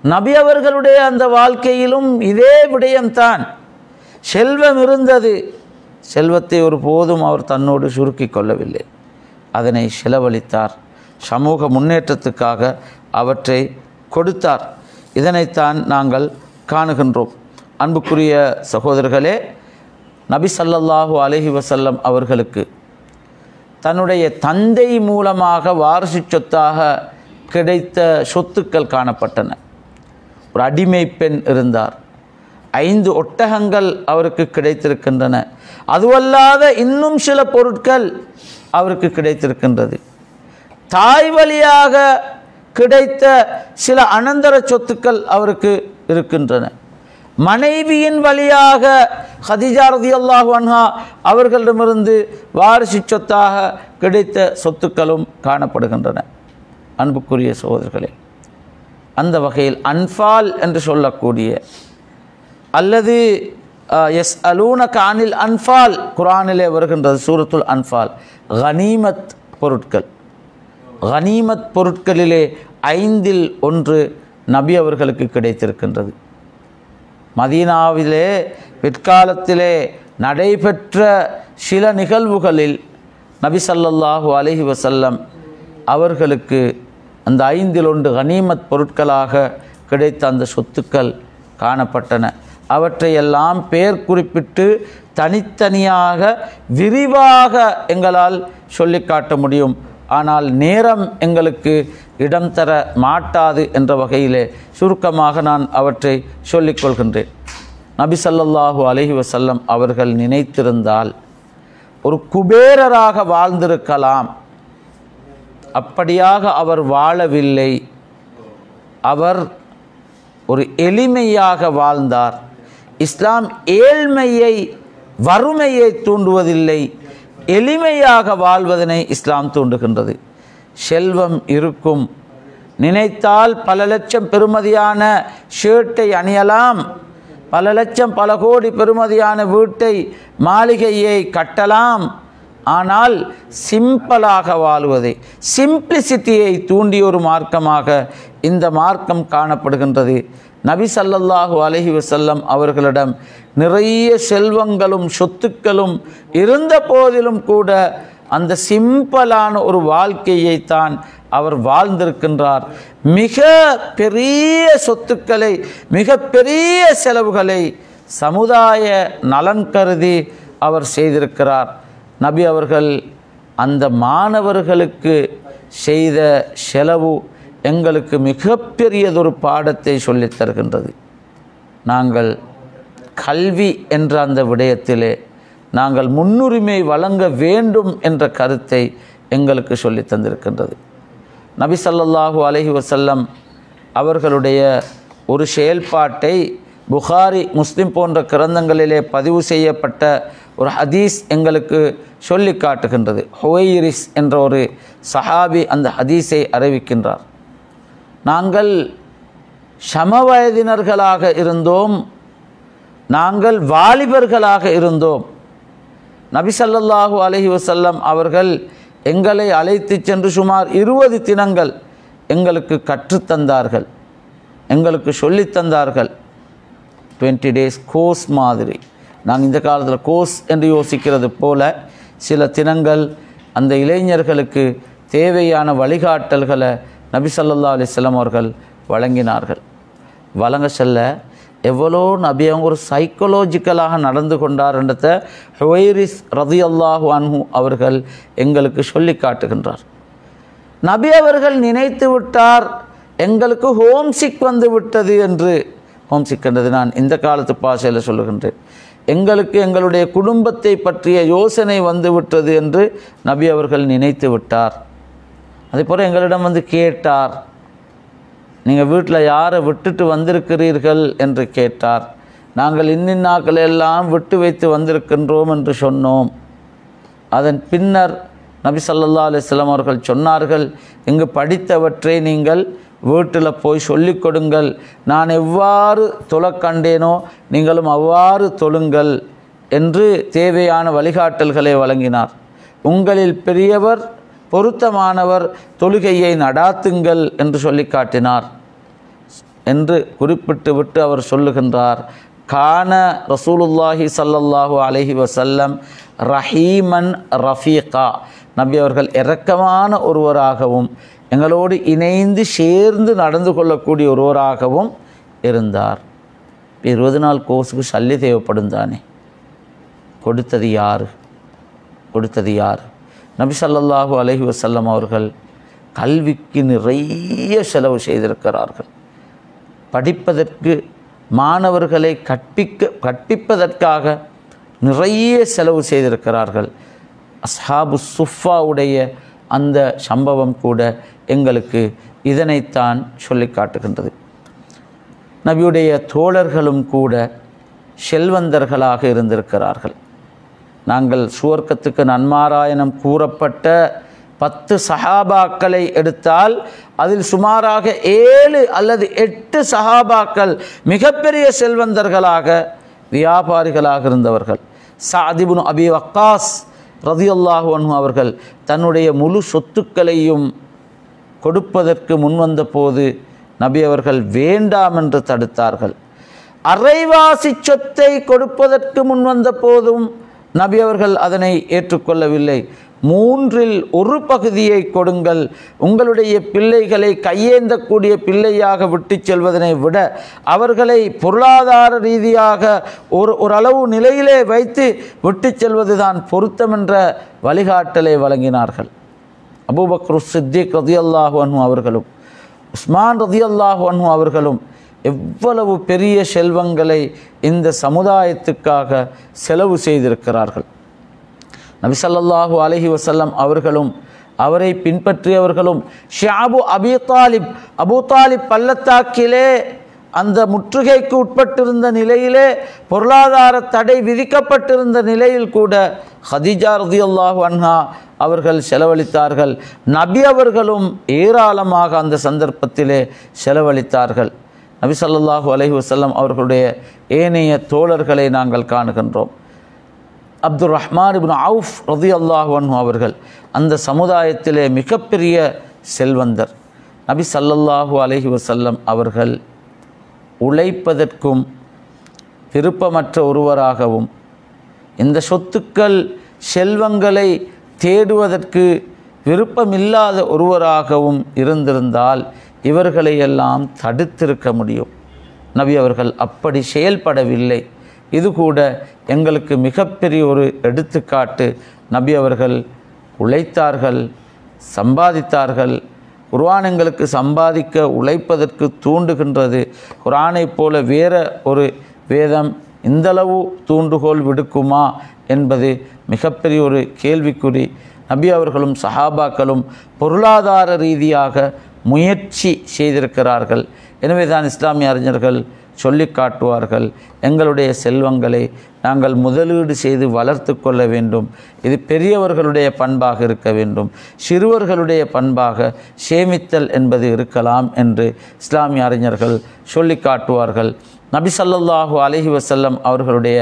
நபி அவர்களுடைய அந்த வாழ்க்கையிலும் இதே விடயம்தான். செல்வம் இருந்தது, செல்வத்தை ஒரு போதும் அவர் தன்னோடு சுருக்கி கொள்ளவில்லை. அதனை செலவழித்தார். சமூக முன்னேற்றத்துக்காக அவற்றை கொடுத்தார். இதனைத்தான் நாங்கள் காணுகின்றோம். அன்புக்குரிய சகோதரர்களே, நபி ஸல்லல்லாஹு அலைஹி வஸல்லம் அவர்களுக்கு தன்னுடைய தந்தை மூலமாக வாரிசு சொத்தாக கிடைத்த சொத்துக்கள் காணப்பட்டன. ஒரு அடிமை பெண் இருந்தார். 5 ஒட்டகங்கள் அவருக்கு கிடைத்திருக்கின்றன. அதுவல்லாத இன்னும் சில பொருட்கள் அவருக்கு கிடைத்திருக்கின்றது. தாய் வழியாக கிடைத்த சில அனந்தர சொத்துக்கள் அவருக்கு இருக்கின்றன. மனைவியின் வழியாக ஹதீஜா ரலியல்லாஹு அன்ஹா அவர்களிடமிருந்து வாரிசு சொத்தாக கிடைத்த சொத்துக்களும் காணப்படுகின்றன. அன்புக்குரிய சகோதரர்களே, அந்த வகையில் அன்ஃபால் என்று சொல்லக்கூடிய அல்லது யஸ்அலூனக அனில் அன்ஃபால் குர்ஆனிலே வருகின்றது. சூரத்துல் அன்ஃபால். கனீமத் பொருட்கள். கனீமத் பொருட்களிலே 5இல் 1 நபி அவர்களுக்கு கிடைத்திருக்கின்றது. மதீனாவிலே பிற்காலத்திலே நடைபெற்ற சில நிகழ்வுகளில் நபி ஸல்லல்லாஹு அலைஹி வஸல்லம் அவர்களுக்கு அந்த 5இல் 1 கனீமத் பொருட்களாக கிடைத்த அந்த சொத்துக்கள் காணப்பட்டன. அவற்றையெல்லாம் பெயர் குறிப்பிட்டு தனித்தனியாக விரிவாக எங்களால் சொல்லி காட்ட முடியும். ஆனால் நேரம் எங்களுக்கு இடம் தர மாட்டாது என்ற வகையிலே சுருக்கமாக நான் அவற்றை சொல்லிக் கொள்கின்றேன். நபி ஸல்லல்லாஹு அலைஹி வஸல்லம் அவர்கள் நினைத்திருந்தால் ஒரு குபேரராக வாழ்ந்திருக்கலாம். அப்படியாக அவர் வாழவில்லை. அவர் ஒரு எளிமையாக வாழ்ந்தார். இஸ்லாம் ஏழ்மையை, வறுமையை தூண்டுவதில்லை, எளிமையாக வாழ்வதனை இஸ்லாம் தூண்டுகின்றது. செல்வம் இருக்கும், நினைத்தால் பல லட்சம் பெறுமதியான ஷர்ட்டை அணியலாம், பல லட்சம் பல கோடி பெறுமதியான வீட்டை மாளிகையை கட்டலாம். ஆனால் சிம்பிளாக வாழ்வதை, சிம்பிளிசிட்டியை தூண்டிய ஒரு மார்க்கமாக இந்த மார்க்கம் காணப்படுகின்றது. நபி ஸல்லல்லாஹு அலைஹி வஸல்லம் அவர்களிடம் நிறைய செல்வங்களும் சொத்துக்களும் இருந்த போதிலும் கூட அந்த சிம்பிளான ஒரு வாழ்க்கையைத்தான் அவர் வாழ்ந்திருக்கின்றார். மிக பெரிய சொத்துக்களை, மிக பெரிய செலவுகளை சமுதாய நலன் கருதி அவர் செய்திருக்கிறார். நபி அவர்கள் அந்த மாணவர்களுக்கு செய்த செலவு எங்களுக்கு மிகப்பெரியதொரு பாடத்தை சொல்லித் தருகின்றது. நாங்கள் கல்வி என்ற அந்த விடயத்திலே நாங்கள் முன்னுரிமை வழங்க வேண்டும் என்ற கருத்தை எங்களுக்கு சொல்லி தந்திருக்கின்றது. நபி ஸல்லல்லாஹு அலைஹி வஸல்லம் அவர்களுடைய ஒரு செயல்பாட்டை புகாரி, முஸ்லிம் போன்ற கிரந்தங்களிலே பதிவு செய்யப்பட்ட ஒரு ஹதீஸ் எங்களுக்கு சொல்லி காட்டுகின்றது. ஹுவைரிஸ் என்ற ஒரு சஹாபி அந்த ஹதீஸை அறிவிக்கின்றார். நாங்கள் சமவயதினர்களாக இருந்தோம், நாங்கள் வாலிபர்களாக இருந்தோம். நபி ஸல்லல்லாஹு அலைஹி வஸல்லம் அவர்கள் எங்களை அழைத்து சென்று சுமார் 20 தினங்கள் எங்களுக்கு கற்றுத்தந்தார்கள், எங்களுக்கு சொல்லித்தந்தார்கள். 20 days கோர்ஸ் மாதிரி. நாங்கள் இந்த காலத்தில் கோர்ஸ் என்று யோசிக்கிறது போல சில தினங்கள் அந்த இளைஞர்களுக்கு தேவையான வழிகாட்டல்களை நபி ஸல்லல்லாஹு அலைஹி வஸல்லம் அவர்கள் வழங்கினார்கள். வழங்க செல்ல எவ்வளோ நபி அவங்க ஒரு சைக்கலாஜிக்கலாக நடந்து கொண்டார்ன்றத ஹுவைரிஸ் ரலியல்லாஹு அன்ஹு அவர்கள் எங்களுக்கு சொல்லி காட்டுகின்றார். நபி அவர்கள் நினைத்து விட்டார் எங்களுக்கு ஹோம்சிக் வந்து விட்டது என்று. ஹோம்சிக் என்றது நான் இந்த காலத்து பாஷையில் சொல்லுகின்றேன். எங்களுக்கு எங்களுடைய குடும்பத்தை பற்றிய யோசனை வந்து விட்டது என்று நபி அவர்கள் நினைத்து விட்டார். அதே போல் எங்களிடம் வந்து கேட்டார், நீங்கள் வீட்டில் யாரை விட்டுட்டு வந்திருக்கிறீர்கள் என்று கேட்டார். நாங்கள் இன்னின்னாக்களை எல்லாம் விட்டு வைத்து வந்திருக்கின்றோம் என்று சொன்னோம். அதன் பின்னர் நபி ஸல்லல்லாஹு அலைஹி வஸல்லம் அவர்கள் சொன்னார்கள், இங்கு படித்தவற்றை நீங்கள் வீட்டில் போய் சொல்லிக் கொடுங்கள். நான் எவ்வாறு தொழ கண்டேனோ நீங்களும் அவ்வாறு தொழுங்கள் என்று தேவையான வழிகாட்டல்களை வழங்கினார். உங்களில் பெரியவர் பொருத்தமானவர் தொழுகையை நடாத்துங்கள் என்று சொல்லி காட்டினார் என்று குறிப்பிட்டு விட்டு அவர் சொல்லுகின்றார், கான ரசூலுல்லாஹி ஸல்லல்லாஹு அலைஹி வஸல்லம் ரஹீமன் ரஃபீகா. நபி அவர்கள் இரக்கமான ஒருவராகவும் எங்களோடு இணைந்து சேர்ந்து நடந்து கொள்ளக்கூடிய ஒருவராகவும் இருந்தார். 20 நாள் கோர்ஸுக்கு சல்லி தேவைப்படும் தானே, கொடுத்தது யார்? கொடுத்தது யார்? நபி ஸல்லல்லாஹு அலைஹி வஸல்லம் அவர்கள் கல்விக்கு நிறைய செலவு செய்திருக்கிறார்கள். படிப்பதற்கு, மாணவர்களை கற்பிப்பதற்காக நிறைய செலவு செய்திருக்கிறார்கள். அஸ்ஹாபு சுஃபாவுடைய அந்த சம்பவம் கூட எங்களுக்கு இதனைத்தான் சொல்லி காட்டுகின்றது. நபியுடைய தோழர்களும் கூட செல்வந்தர்களாக இருந்திருக்கிறார்கள். நாங்கள் சுவர்க்கத்துக்கு நன்மாராயணம் கூறப்பட்ட 10 சஹாபாக்களை எடுத்தால் அதில் சுமாராக 7 அல்லது 8 சஹாபாக்கள் மிகப்பெரிய செல்வந்தர்களாக, வியாபாரிகளாக இருந்தவர்கள். சஅத் இப்னு அபி வக்காஸ் ரலியல்லாஹு அன்ஹு அவர்கள் தன்னுடைய முழு சொத்துக்களையும் கொடுப்பதற்கு முன்வந்த போது நபி அவர்கள் வேண்டாம் என்று தடுத்தார்கள். அரைவாசி சொத்தை கொடுப்பதற்கு முன்வந்த போதும் நபி அவர்கள் அதனை ஏற்றுக்கொள்ளவில்லை. 3இல் 1 பகுதியை கொடுங்கள், உங்களுடைய பிள்ளைகளை கையேந்தக்கூடிய பிள்ளையாக விட்டு செல்வதனை விட அவர்களை பொருளாதார ரீதியாக ஓரளவு நிலையிலே வைத்து விட்டு செல்வதுதான் பொருத்தம் என்ற வழிகாட்டலை வழங்கினார்கள். அபூபக்கர் சித்திக் ரலியல்லாஹு அன்ஹு அவர்களும் உஸ்மான் ரலியல்லாஹு அன்ஹு அவர்களும் எவ்வளவு பெரிய செல்வங்களை இந்த சமுதாயத்துக்காக செலவு செய்திருக்கிறார்கள். நபி ஸல்லல்லாஹு அலைஹி வஸல்லம் அவர்களும் அவரை பின்பற்றியவர்களும் ஷியாபு அபூ தாலிப் பள்ளத்தாக்கிலே அந்த முற்றுகைக்கு உட்பட்டிருந்த நிலையிலே, பொருளாதார தடை விதிக்கப்பட்டிருந்த நிலையில் கூட ஹதீஜா ரலியல்லாஹு அன்ஹா அவர்கள் செலவழித்தார்கள். நபி அவர்களும் ஏராளமாக அந்த சந்தர்ப்பத்திலே செலவழித்தார்கள். நபி ஸல்லல்லாஹு அலைஹி வஸல்லம் அவர்களுடைய ஏனைய தோழர்களை நாங்கள் காணுகின்றோம். அப்துர் ரஹ்மான் இப்னு அவுஃப் ரலியல்லாஹு அன்ஹு அவர்கள் அந்த சமுதாயத்திலே மிகப்பெரிய செல்வந்தர். நபி ஸல்லல்லாஹு அலைஹி வஸல்லம் அவர்கள் உழைப்பதற்கும் விருப்பமற்ற ஒருவராகவும், இந்த சொத்துக்கள் செல்வங்களை தேடுவதற்கு விருப்பமில்லாத ஒருவராகவும் இருந்திருந்தால் இவர்களையெல்லாம் தடுத்திருக்க முடியும். நபி அவர்கள் அப்படி செயல்படவில்லை. இது கூட எங்களுக்கு மிகப்பெரிய ஒரு எடுத்துக்காட்டு. நபி அவர்கள் உழைத்தார்கள், சம்பாதித்தார்கள். குர்ஆன் எங்களுக்கு சம்பாதிக்க உழைப்பதற்கு தூண்டுகின்றது. குர்ஆனை போல வேற ஒரு வேதம் இந்தளவு தூண்டுகோல் விடுக்குமா என்பது மிகப்பெரிய ஒரு கேள்விக்குறி. நபி அவர்களும் சஹாபாக்களும் பொருளாதார ரீதியாக முயற்சி செய்திருக்கிறார்கள். எனவே தான் இஸ்லாமிய அறிஞர்கள் சொல்லி காட்டுவார்கள், எங்களுடைய செல்வங்களை நாங்கள் முதலீடு செய்து வளர்த்து கொள்ள வேண்டும். இது பெரியவர்களுடைய பண்பாக இருக்க வேண்டும், சிறுவர்களுடைய பண்பாக சேமித்தல் என்பது இருக்கலாம் என்று இஸ்லாமிய அறிஞர்கள் சொல்லி காட்டுவார்கள். நபி ஸல்லல்லாஹு அலைஹி வஸல்லம் அவர்களுடைய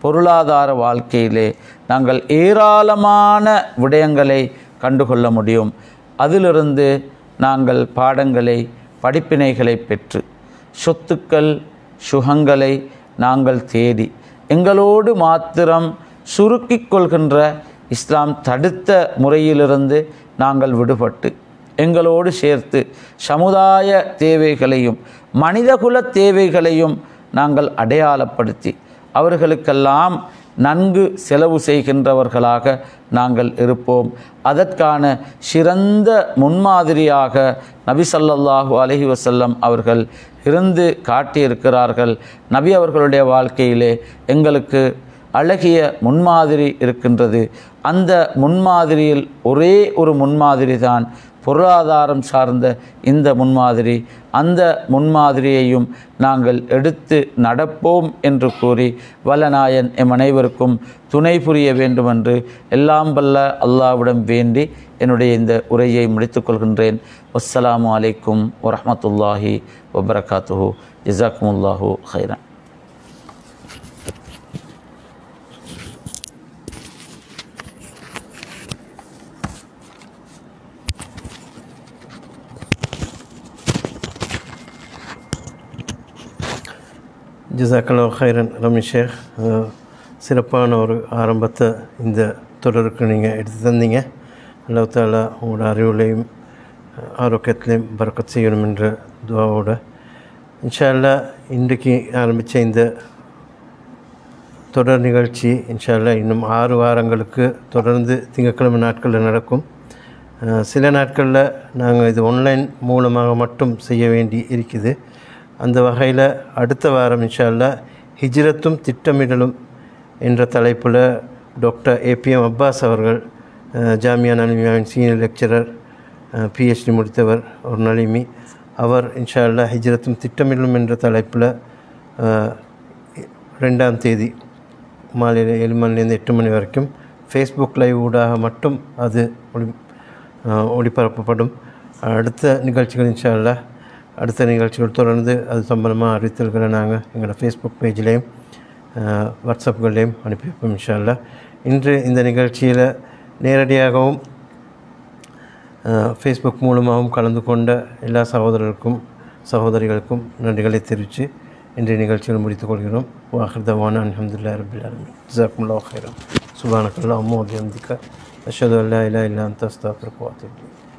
பொருளாதார வாழ்க்கையிலே நாங்கள் ஏராளமான விடயங்களை கண்டுகொள்ள முடியும். அதிலிருந்து நாங்கள் பாடங்களை, படிப்பினைகளை பெற்று சொத்துக்கள் சுகங்களை நாங்கள் தேடி எங்களோடு மாத்திரம் சுருக்கிக் கொள்கின்ற இஸ்லாம் தடுத்த முறையிலிருந்து நாங்கள் விடுபட்டு எங்களோடு சேர்த்து சமுதாய தேவைகளையும் மனிதகுல தேவைகளையும் நாங்கள் அடையாளப்படுத்தி அவர்களுக்கெல்லாம் நன்கு செலவு செய்கின்றவர்களாக நாங்கள் இருப்போம். அதற்கான சிறந்த முன்மாதிரியாக நபி ஸல்லல்லாஹு அலைஹி வஸல்லம் அவர்கள் இருந்து காட்டியிருக்கிறார்கள். நபி அவர்களுடைய வாழ்க்கையிலே எங்களுக்கு அழகிய முன்மாதிரி இருக்கின்றது. அந்த முன்மாதிரியில் ஒரே ஒரு முன்மாதிரி தான் பொருளாதாரம் சார்ந்த இந்த முன்மாதிரி. அந்த முன்மாதிரியையும் நாங்கள் எடுத்து நடப்போம் என்று கூறி வல்லநாயன் எம் அனைவருக்கும் துணை புரிய வேண்டுமென்று எல்லாம் வல்ல அல்லாஹ்விடம் வேண்டி என்னுடைய இந்த உரையை முடித்துக்கொள்கின்றேன். வஸ்ஸலாமு அலைக்கும் வரஹ்மத்துல்லாஹி வபரகாத்துஹு. ஜஸாக்குமுல்லாஹு ஹைரன். ஜஸாக்கல்லாஹு ஹைரன் ரமி ஷேக். சிறப்பான ஒரு ஆரம்பத்தை இந்த தொடருக்கு நீங்கள் எடுத்து தந்தீங்க. அல்லாஹ் தஆலா உங்களோட அறிவுலையும் ஆரோக்கியத்திலையும் பரக்கத் செய்யணும் என்ற துஆவோட இன்ஷா அல்லாஹ் இன்றைக்கு ஆரம்பித்த இந்த தொடர் நிகழ்ச்சி இன்ஷா அல்லாஹ் இன்னும் 6 வாரங்களுக்கு தொடர்ந்து திங்கட்கிழமை நாட்களில் நடக்கும். சில நாட்களில் நாங்கள் இது ஆன்லைன் மூலமாக மட்டும் செய்ய வேண்டி இருக்குது. அந்த வகையில் அடுத்த வாரம் இன்ஷா அல்லாஹ் ஹிஜ்ரத்தும் திட்டமிடலும் என்ற தலைப்பில் டாக்டர் ஏபிஎம் அப்பாஸ் அவர்கள், ஜாமியா நலிமியாவின் சீனியர் லெக்சரர், PhD முடித்தவர் ஒரு நலிமி, அவர் இன்ஷா அல்லாஹ் ஹிஜ்ரத்தும் திட்டமிடலும் என்ற தலைப்பில் 2ஆம் தேதி மாலையில் 7 மணிலேருந்து 8 மணி வரைக்கும் ஃபேஸ்புக் லைவ் ஊடாக மட்டும் அது ஒளிபரப்பப்படும். அடுத்த நிகழ்ச்சிகள் இன்ஷா அல்லாஹ் அடுத்த நிகழ்ச்சிகள் தொடர்ந்து அது சம்பந்தமாக அறிவித்தல்களை நாங்கள் எங்களோட ஃபேஸ்புக் பேஜ்லேயும் வாட்ஸ்அப்கள்லேயும் அனுப்பி வைப்போம் இன்ஷா அல்லாஹ். இன்று இந்த நிகழ்ச்சியில் நேரடியாகவும் ஃபேஸ்புக் மூலமாகவும் கலந்து கொண்ட எல்லா சகோதரர்களுக்கும் சகோதரிகளுக்கும் நன்றிகளை தெரிவித்து இன்றைய நிகழ்ச்சிகள் முடித்துக் கொள்கிறோம். வாஹிர் தவானா அல்ஹம்துலில்லாஹி ரப்பில் ஆலமீன். ஜஸாக்குமுல்லாஹு ஹைரன். சுப்ஹானக்கல்லாஹும்ம வ பிஹம்திக அஷ்ஹது அல்லா இலாஹா இல்லா அன்த அஸ்தக்ஃபிருக வ அத்தூபு இலைக்.